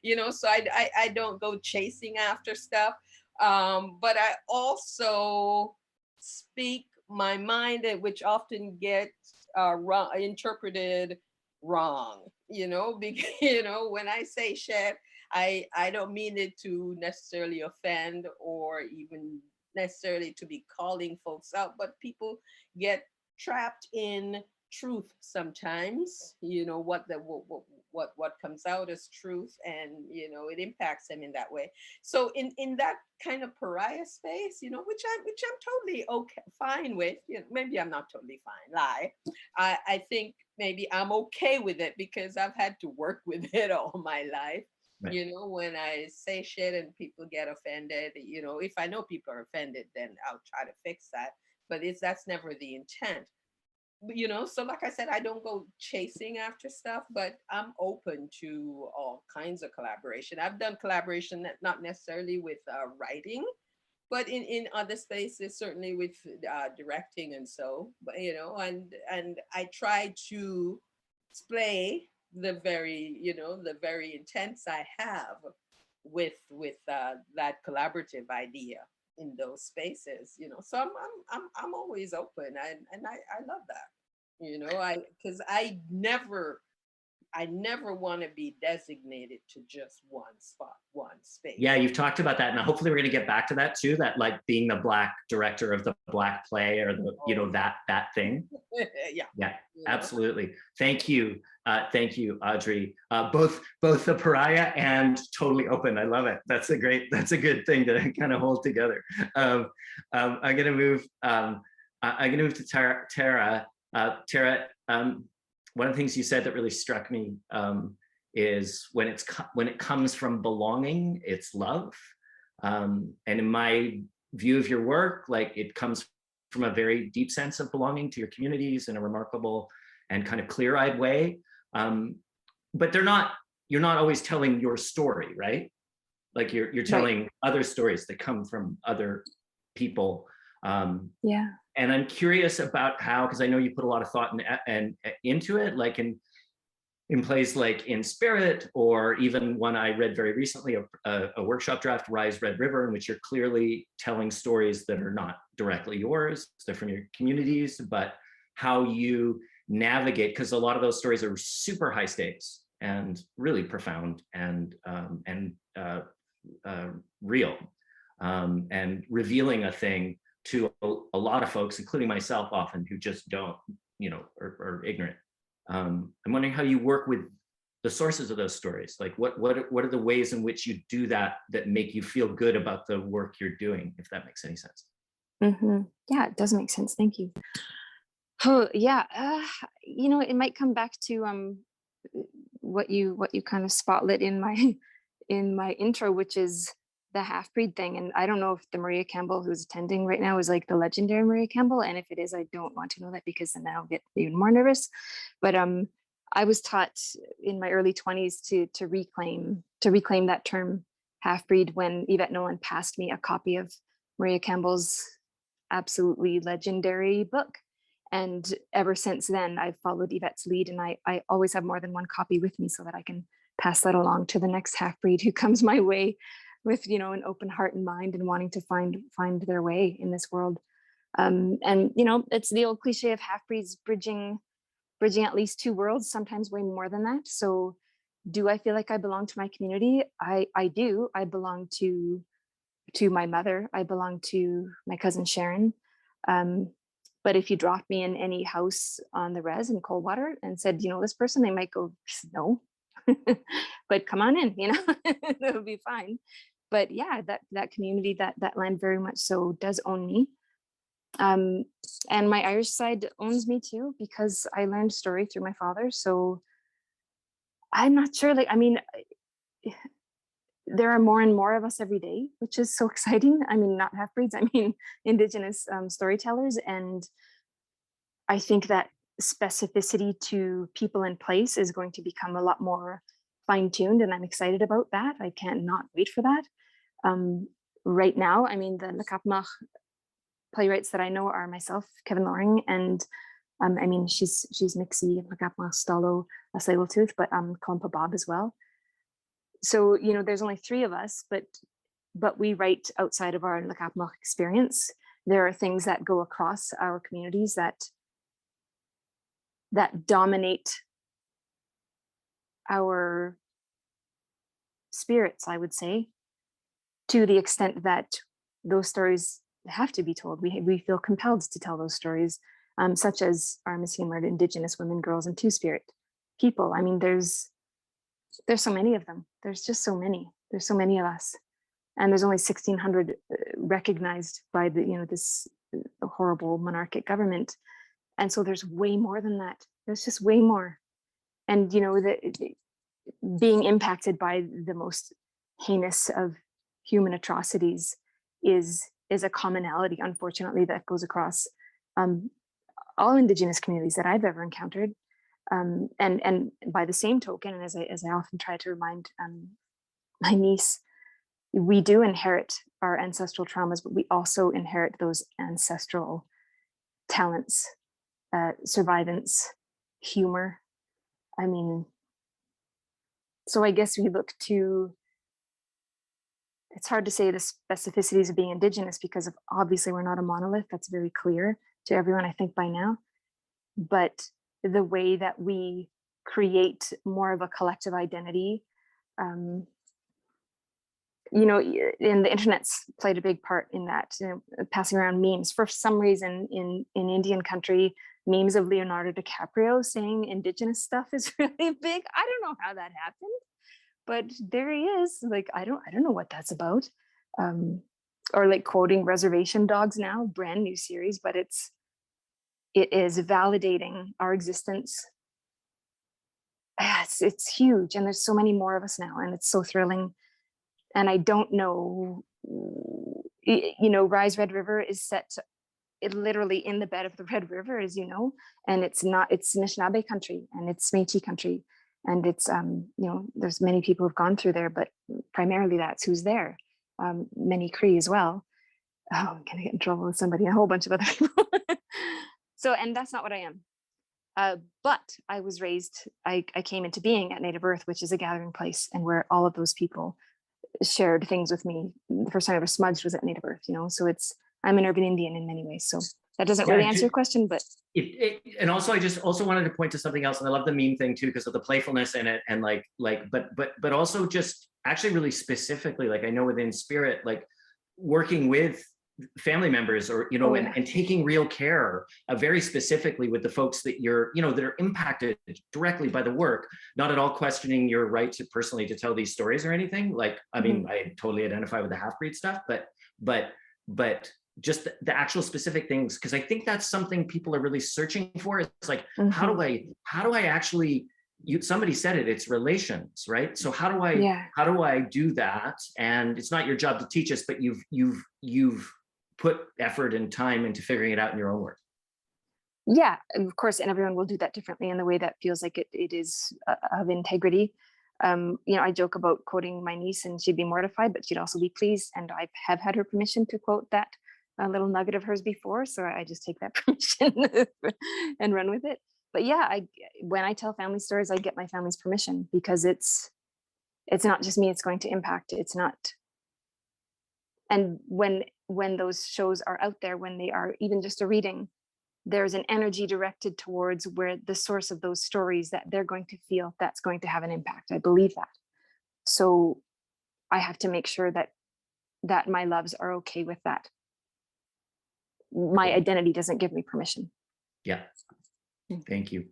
you know, so I don't go chasing after stuff. But I also speak my mind, which often gets wrong, interpreted wrong. You know, because you know, when I say shit, I don't mean it to necessarily offend or even necessarily to be calling folks out, but people get trapped in truth sometimes. You know what comes out as truth, and you know it impacts them in that way. So in that kind of pariah space, you know, which I'm totally okay, fine with. You know, maybe I'm not totally fine. Lie. I think maybe I'm okay with it because I've had to work with it all my life. Right. You know, when I say shit and people get offended, you know, if I know people are offended, then I'll try to fix that. But that's never the intent. You know, so like I said, I don't go chasing after stuff, but I'm open to all kinds of collaboration. I've done collaboration not necessarily with writing, but in other spaces, certainly with directing and so. But you know, and I try to display the very intents I have with that collaborative idea in those spaces. You know, so I'm always open, and I love that. You know, because I never want to be designated to just one spot, one space. Yeah, you've talked about that, and hopefully we're going to get back to that too. That like being the Black director of the Black play, or the that thing. Yeah, absolutely. Thank you, Audrey. Both the pariah and totally open. I love it. That's a good thing to kind of hold together. I'm gonna move. I'm gonna move to Tara. Tara. One of the things you said that really struck me is when it comes from belonging, it's love. And in my view of your work, like it comes from a very deep sense of belonging to your communities in a remarkable and kind of clear-eyed way. But you're not always telling your story, right? Like you're telling other stories that come from other people. Yeah. And I'm curious about how, because I know you put a lot of thought and into it, like in plays like In Spirit, or even one I read very recently, a workshop draft, Rise Red River, in which you're clearly telling stories that are not directly yours, they're from your communities, but how you navigate, because a lot of those stories are super high stakes and really profound and real, and revealing a thing to a lot of folks, including myself often, who just don't, you know, are ignorant. I'm wondering how you work with the sources of those stories. Like what are the ways in which you do that make you feel good about the work you're doing, if that makes any sense? Mm-hmm. Yeah, it does make sense. Thank you. Oh yeah, you know, it might come back to what you kind of spotlit in my intro, which is the half-breed thing. And I don't know if the Maria Campbell who's attending right now is like the legendary Maria Campbell, and if it is, I don't want to know that, because then I'll get even more nervous. But I was taught in my early 20s to reclaim that term half-breed when Yvette Nolan passed me a copy of Maria Campbell's absolutely legendary book. And ever since then, I've followed Yvette's lead, and I always have more than one copy with me so that I can pass that along to the next half-breed who comes my way with, you know, an open heart and mind and wanting to find their way in this world. And, you know, it's the old cliche of half-breeds bridging at least two worlds, sometimes way more than that. So do I feel like I belong to my community? I do. I belong to my mother. I belong to my cousin Sharon. But if you drop me in any house on the res in Coldwater and said, you know, this person, they might go, no, but come on in, you know, it'll be fine. But yeah, that community, that land very much so does own me. And my Irish side owns me too, because I learned story through my father. So I'm not sure, like, I mean, there are more and more of us every day, which is so exciting. I mean, not half-breeds, I mean, Indigenous storytellers. And I think that specificity to people in place is going to become a lot more fine-tuned, and I'm excited about that. I can't not wait for that. Right now, I mean, the Nakapmach playwrights that I know are myself, Kevin Loring, and I mean, she's Mixie, Magapma Stalo, a Sabletooth, but Kompa Bob as well. So, you know, there's only 3 of us, but we write outside of our Lakapma experience. There are things that go across our communities that dominate our spirits, I would say, to the extent that those stories have to be told. We feel compelled to tell those stories, such as our missing and murdered Indigenous women, girls, and Two-Spirit people. I mean, there's so many of them. There's just so many. There's so many of us, and there's only 1,600 recognized by the, you know, this horrible monarchic government, and so there's way more than that. There's just way more, and you know, being impacted by the most heinous of human atrocities is a commonality, unfortunately, that goes across all Indigenous communities that I've ever encountered. And by the same token, and as I often try to remind my niece, we do inherit our ancestral traumas, but we also inherit those ancestral talents, survivance, humor. I mean, so I guess we look to, it's hard to say the specificities of being Indigenous because of, obviously we're not a monolith. That's very clear to everyone, I think, by now. But the way that we create more of a collective identity, you know, and the internet's played a big part in that, you know, passing around memes. For some reason in Indian country, memes of Leonardo DiCaprio saying Indigenous stuff is really big. I don't know how that happened, but there he is. Like, I don't know what that's about. Or like quoting Reservation Dogs now, brand new series, but it is validating our existence. It's huge, and there's so many more of us now, and it's so thrilling. And I don't know, you know, Rise Red River is set literally in the bed of the Red River, as you know, and it's Anishinaabe country, and it's Métis country, and it's you know, there's many people who've gone through there, but primarily that's who's there. Many Cree as well. Oh, I'm gonna get in trouble with somebody, a whole bunch of other people. So, and that's not what I am. But I was raised, I came into being at Native Earth, which is a gathering place, and where all of those people shared things with me. The first time I ever smudged was at Native Earth, you know, so I'm an urban Indian in many ways. So that doesn't really answer your question, but. And also, I just also wanted to point to something else, and I love the meme thing too, because of the playfulness in it, and but also just actually really specifically, like I know within Spirit, like working with family members, or, you know, and taking real care very specifically with the folks that you're, you know, that are impacted directly by the work, not at all questioning your right to personally to tell these stories or anything. Like, I mean, I totally identify with the half-breed stuff, but just the actual specific things, because I think that's something people are really searching for. It's like, how do I actually, somebody said it's relations, right? So how do I do that? And it's not your job to teach us, but you've put effort and time into figuring it out in your own work. Yeah, of course, and everyone will do that differently in the way that feels like it is of integrity. You know, I joke about quoting my niece, and she'd be mortified, but she'd also be pleased. And I have had her permission to quote that little nugget of hers before, so I just take that permission and run with it. But yeah, when I tell family stories, I get my family's permission, because it's not just me it's going to impact. It's not. And when those shows are out there, when they are even just a reading, there's an energy directed towards where the source of those stories that they're going to feel, that's going to have an impact. I believe that. So I have to make sure that my loves are okay with that. My identity doesn't give me permission. Yeah. Thank you.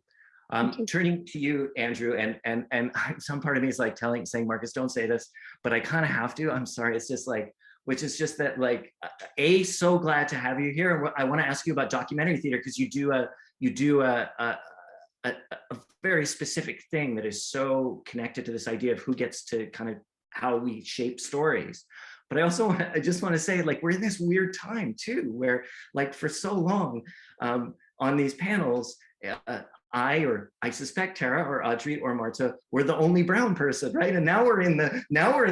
Turning to you, Andrew, and some part of me is like saying, Marcus, don't say this, but I kind of have to. I'm sorry. It's just like, which is just that, like, so glad to have you here. And I want to ask you about documentary theater, because you do a very specific thing that is so connected to this idea of who gets to kind of how we shape stories. But I just want to say, like, we're in this weird time too, where, like, for so long on these panels, I suspect Tara or Audrey or Marta were the only brown person, right? And now we're in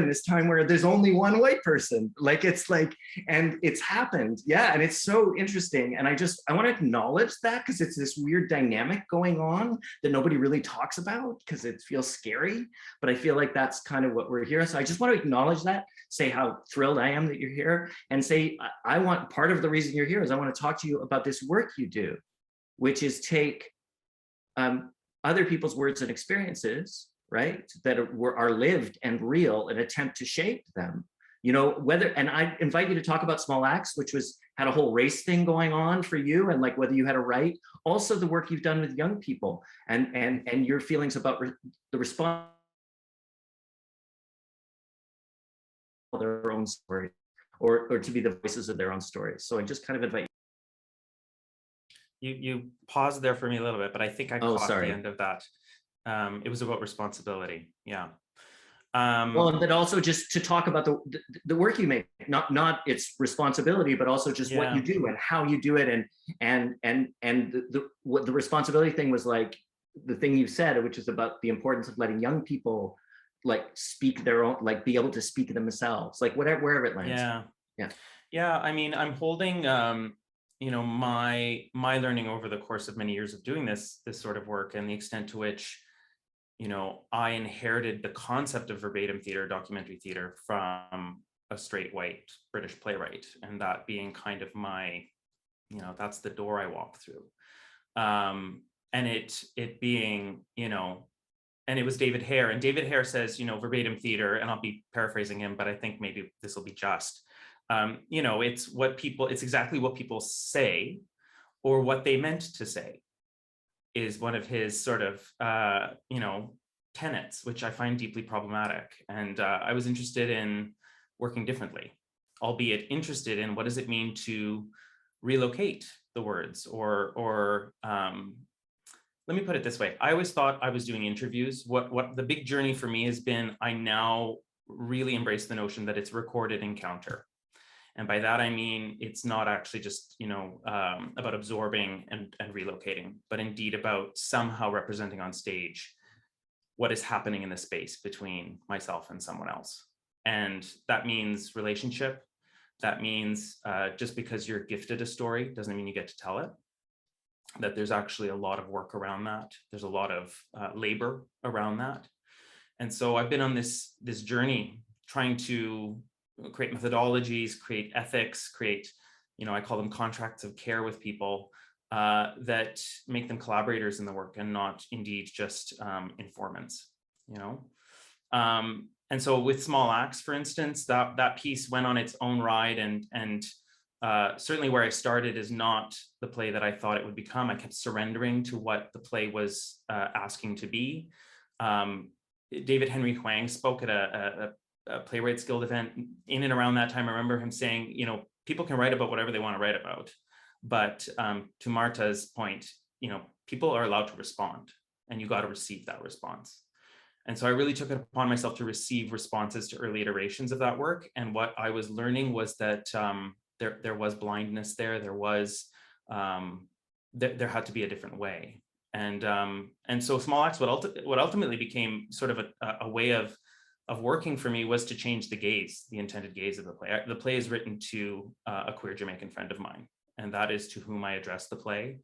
this time where there's only one white person. Like, it's like, and it's happened. Yeah, and it's so interesting. And I want to acknowledge that, because it's this weird dynamic going on that nobody really talks about because it feels scary. But I feel like that's kind of what we're here. So I just want to acknowledge that, say how thrilled I am that you're here, and say I want, part of the reason you're here is I want to talk to you about this work you do, which is take other people's words and experiences, right, that are lived and real, and attempt to shape them. You know, whether, and I invite you to talk about Small Acts, which had a whole race thing going on for you, and like whether you had a right. Also the work you've done with young people, and your feelings about the response to their own story, or to be the voices of their own stories. So I just kind of invite You paused there for me a little bit, but I think I caught sorry. the end of that. It was about responsibility. Yeah. Well, and then also just to talk about the work you make, not its responsibility, but also just what you do and how you do it, and what the responsibility thing was, like the thing you said, which is about the importance of letting young people like speak their own, like be able to speak themselves, like wherever it lands. Yeah. I mean, I'm holding you know, my learning over the course of many years of doing this sort of work, and the extent to which, you know, I inherited the concept of verbatim theater, documentary theater, from a straight white British playwright, and that being kind of my, you know, that's the door I walked through. And it being, you know, and it was David Hare, and David Hare says, you know, verbatim theater, and I'll be paraphrasing him, but I think maybe this will be just, you know, it's exactly what people say, or what they meant to say, is one of his sort of, you know, tenets, which I find deeply problematic. And I was interested in working differently, albeit interested in what does it mean to relocate the words, or let me put it this way. I always thought I was doing interviews. What the big journey for me has been, I now really embrace the notion that it's recorded encounter. And by that, I mean, it's not actually just, you know, about absorbing and relocating, but indeed about somehow representing on stage what is happening in the space between myself and someone else. And that means relationship. That means just because you're gifted a story doesn't mean you get to tell it. That there's actually a lot of work around that. There's a lot of labor around that. And so I've been on this journey trying to create methodologies, create ethics, create, you know, I call them contracts of care with people that make them collaborators in the work, and not indeed just informants, you know. And so with Small Acts, for instance, that piece went on its own ride, and certainly where I started is not the play that I thought it would become. I kept surrendering to what the play was asking to be. David Henry Huang spoke at a Playwrights Guild event in and around that time. I remember him saying, you know, people can write about whatever they want to write about, but to Marta's point, you know, people are allowed to respond, and you got to receive that response. And so I really took it upon myself to receive responses to early iterations of that work. And what I was learning was that there was blindness there. There was there had to be a different way. And so Small Acts, what ultimately became sort of a way of working for me, was to change the gaze, the intended gaze of the play. The play is written to a queer Jamaican friend of mine, and that is to whom I address the play.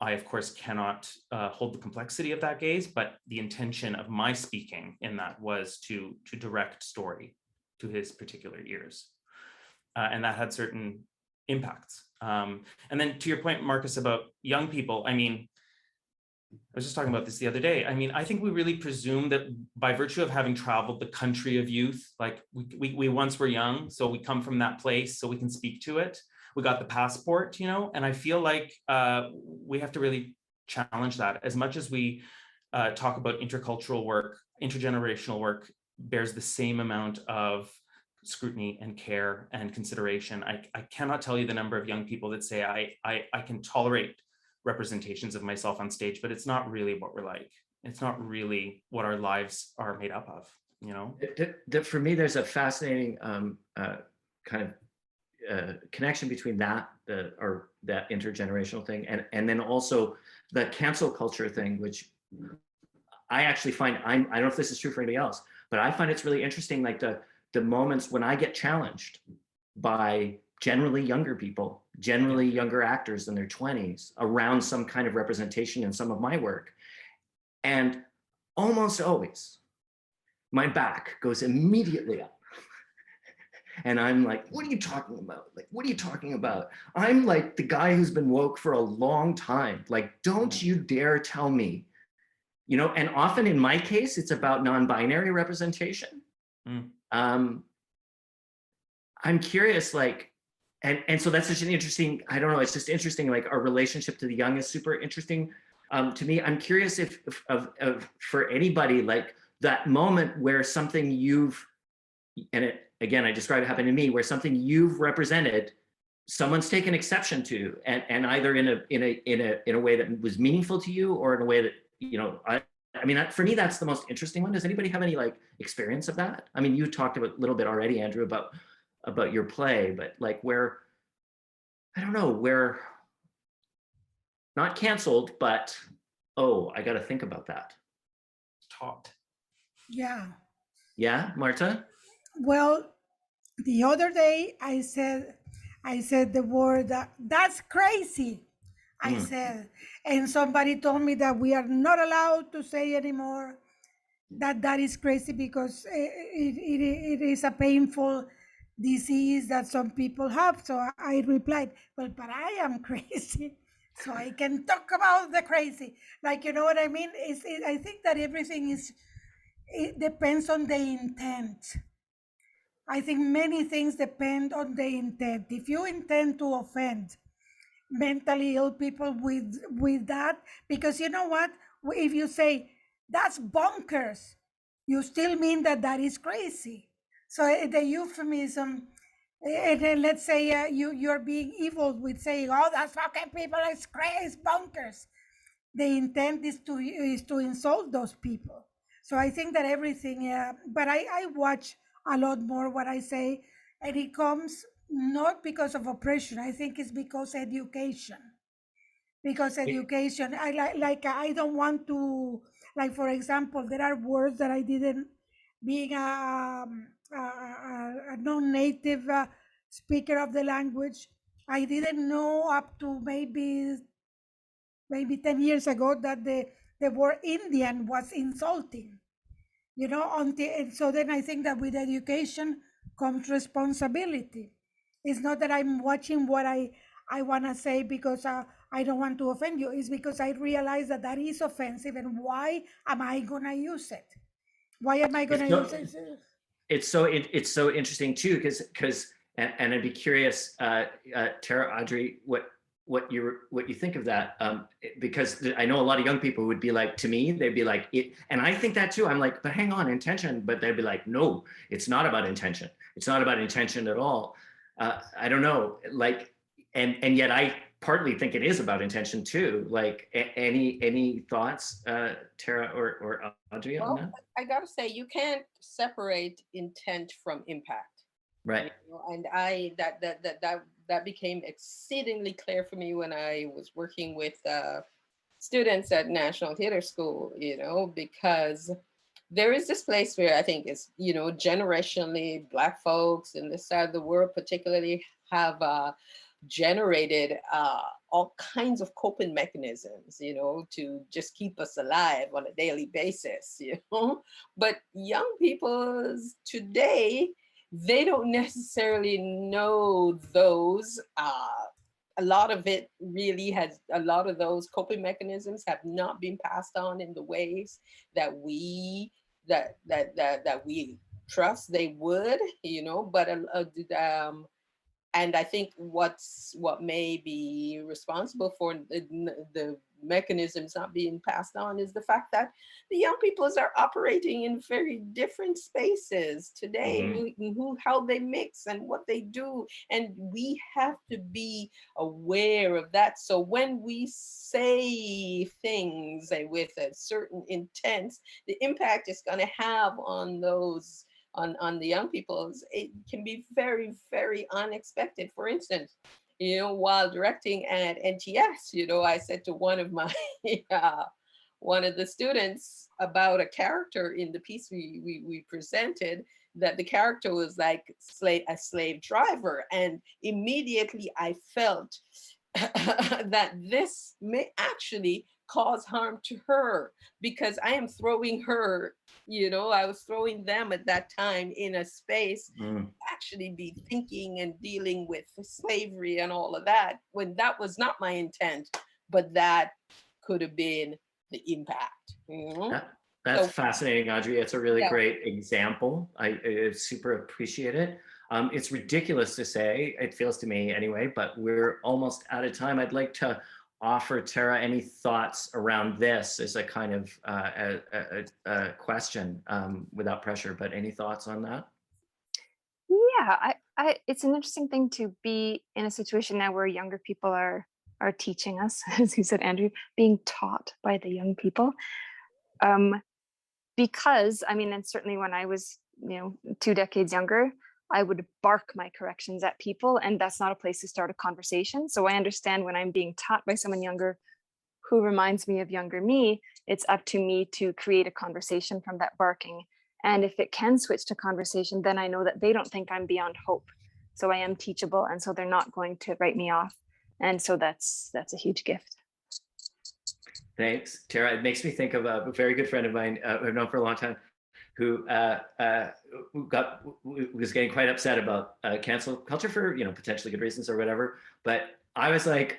I, of course, cannot hold the complexity of that gaze, but the intention of my speaking in that was to direct story to his particular ears. And that had certain impacts. And then to your point, Marcus, about young people, I mean, I was just talking about this the other day. I mean, I think we really presume that by virtue of having traveled the country of youth, like we once were young, so we come from that place, so we can speak to it. We got the passport, you know, and I feel like we have to really challenge that. As much as we talk about intercultural work, intergenerational work bears the same amount of scrutiny and care and consideration. I cannot tell you the number of young people that say, I can tolerate representations of myself on stage, but it's not really what we're like. It's not really what our lives are made up of, you know? For me, there's a fascinating kind of connection between that, or that intergenerational thing, and then also the cancel culture thing, which I actually find, I don't know if this is true for anybody else, but I find it's really interesting, like the moments when I get challenged by generally younger people, generally younger actors in their 20s, around some kind of representation in some of my work. And almost always, my back goes immediately up. And I'm like, what are you talking about? Like, what are you talking about? I'm like the guy who's been woke for a long time. Like, don't you dare tell me, you know, and often in my case, it's about non-binary representation. I'm curious, like, and so that's such an interesting, I don't know, it's just interesting, like our relationship to the young is super interesting to me. I'm curious if for anybody, like that moment where something you've, and it, again, I describe it happened to me, where something you've represented, someone's taken exception to, and either in a way that was meaningful to you, or in a way that, you know, I mean, for me, that's the most interesting one. Does anybody have any like experience of that? I mean, you talked a little bit already, Andrew, about your play, but like where, I don't know, where not canceled, but, oh, I got to think about that. Taught. Yeah. Yeah, Marta? Well, the other day I said the word, that's crazy. I said, and somebody told me that we are not allowed to say anymore that is crazy, because it is a painful disease that some people have. So I replied, well, but I am crazy, so I can talk about the crazy. Like, you know what I mean? I think that everything it depends on the intent. I think many things depend on the intent. If you intend to offend mentally ill people with that, because you know what, if you say that's bonkers, you still mean that is crazy. So the euphemism, and then let's say you're being evil with saying, oh, that's fucking people, it's crazy, it's bonkers. The intent is to insult those people. So I think that everything, but I watch a lot more what I say, and it comes not because of oppression. I think it's because education. Because education, I don't want to, like, for example, there are words that I didn't, being a non-native speaker of the language, I didn't know up to maybe 10 years ago that the word Indian was insulting, you know, and so then I think that with education comes responsibility. It's not that I'm watching what I want to say because I don't want to offend you. It's because I realize that is offensive, and why am I going to use it? Why am I going to use it? It's so interesting too, because and I'd be curious, Tara, Audrey, what you think of that, because I know a lot of young people would be like, to me, they'd be like, and I think that too. I'm like, but hang on, intention. But they'd be like, no, it's not about intention. It's not about intention at all. I don't know, like, and yet I partly think it is about intention too. Like, any thoughts, Tara or Audrey, on that? I gotta say, you can't separate intent from impact. Right. You know, and that became exceedingly clear for me when I was working with students at National Theatre School, you know, because there is this place where I think it's, you know, generationally Black folks in this side of the world particularly have generated all kinds of coping mechanisms, you know, to just keep us alive on a daily basis, you know. But young people today, they don't necessarily know those. A lot of it really a lot of those coping mechanisms have not been passed on in the ways that we trust they would, you know. But and I think what may be responsible for the mechanisms not being passed on is the fact that the young peoples are operating in very different spaces today, how they mix and what they do. And we have to be aware of that. So when we say things with a certain intent, the impact it's going to have on those on the young people's, it can be very, very unexpected. For instance, while directing at NTS, I said to one of my one of the students about a character in the piece we presented, that the character was like a slave driver, and immediately I felt that this may actually cause harm to her, because I am throwing her, I was throwing them at that time in a space actually be thinking and dealing with slavery and all of that, when that was not my intent, but that could have been the impact. That's fascinating, Audrey. It's a really great example. I super appreciate it. It's ridiculous to say, it feels to me anyway, but we're almost out of time. I'd like to offer Tara any thoughts around this as a kind of a question without pressure, but any thoughts on that? Yeah, it's an interesting thing to be in a situation now where younger people are teaching us, as you said, Andrew, being taught by the young people. Because, I mean, and certainly when I was, 2 decades younger, I would bark my corrections at people, and that's not a place to start a conversation. So I understand when I'm being taught by someone younger who reminds me of younger me, it's up to me to create a conversation from that barking. And if it can switch to conversation, then I know that they don't think I'm beyond hope. So I am teachable, and so they're not going to write me off. And so that's a huge gift. Thanks, Tara. It makes me think of a very good friend of mine I've known for a long time, who was getting quite upset about cancel culture for potentially good reasons or whatever. But I was like,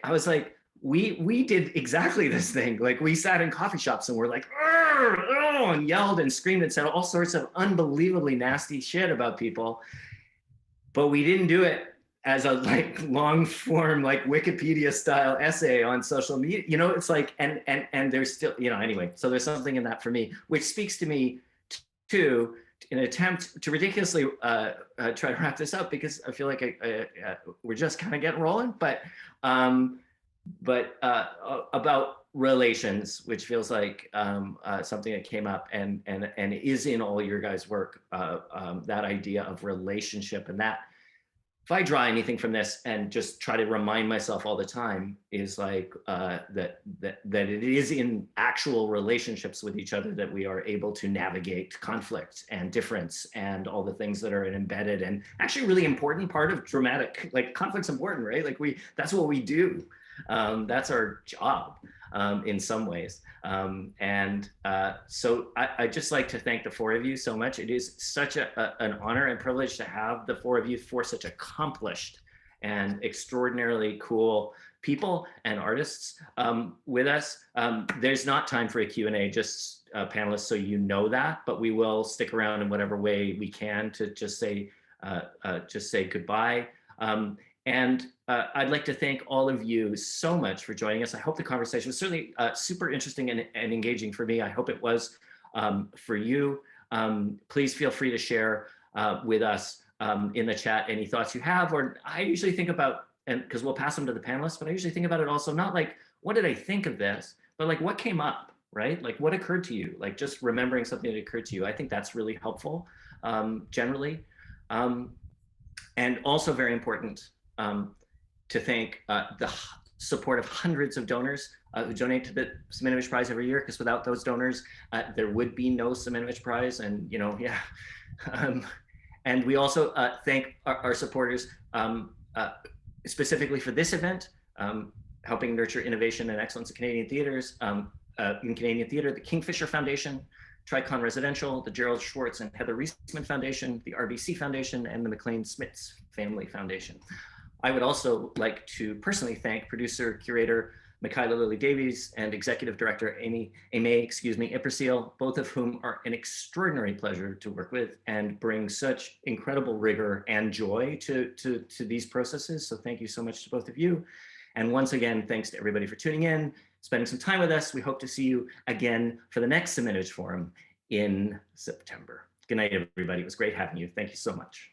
we did exactly this thing. Like, we sat in coffee shops and we're like, oh, and yelled and screamed and said all sorts of unbelievably nasty shit about people. But we didn't do it as a long form, Wikipedia style essay on social media. It's like, and there's still, anyway, so there's something in that for me, which speaks to me too, in an attempt to ridiculously try to wrap this up, because I feel like we're just kind of getting rolling, but about relations, which feels like something that came up and is in all your guys' work, that idea of relationship, and that if I draw anything from this and just try to remind myself all the time, is like that it is in actual relationships with each other that we are able to navigate conflict and difference and all the things that are an embedded and actually really important part of dramatic, conflict's important, right? That's what we do. That's our job in some ways. So I'd just like to thank the four of you so much. It is such an honor and privilege to have the four of you, for such accomplished and extraordinarily cool people and artists with us. There's not time for a Q&A, just panelists, so you know that, but we will stick around in whatever way we can to just say goodbye. And I'd like to thank all of you so much for joining us. I hope the conversation was certainly super interesting and engaging for me. I hope it was for you. Please feel free to share with us in the chat any thoughts you have, or I usually think about, and because we'll pass them to the panelists, but I usually think about it also not like, what did I think of this, but like, what came up, right? Like, what occurred to you? Like, just remembering something that occurred to you. I think that's really helpful generally. And also very important to thank the support of hundreds of donors who donate to the Siminovitch Prize every year, because without those donors, there would be no Siminovitch Prize. And, and we also thank our supporters specifically for this event, helping nurture innovation and excellence in Canadian theaters. In Canadian theater, the Kingfisher Foundation, Tricon Residential, the Gerald Schwartz and Heather Reisman Foundation, the RBC Foundation, and the McLean Smits Family Foundation. I would also like to personally thank producer, curator, Michaela Lilly Davies, and executive director, Aimee Yppersteel, both of whom are an extraordinary pleasure to work with and bring such incredible rigor and joy to these processes. So thank you so much to both of you. And once again, thanks to everybody for tuning in, spending some time with us. We hope to see you again for the next Siminovitch Forum in September. Good night, everybody. It was great having you. Thank you so much.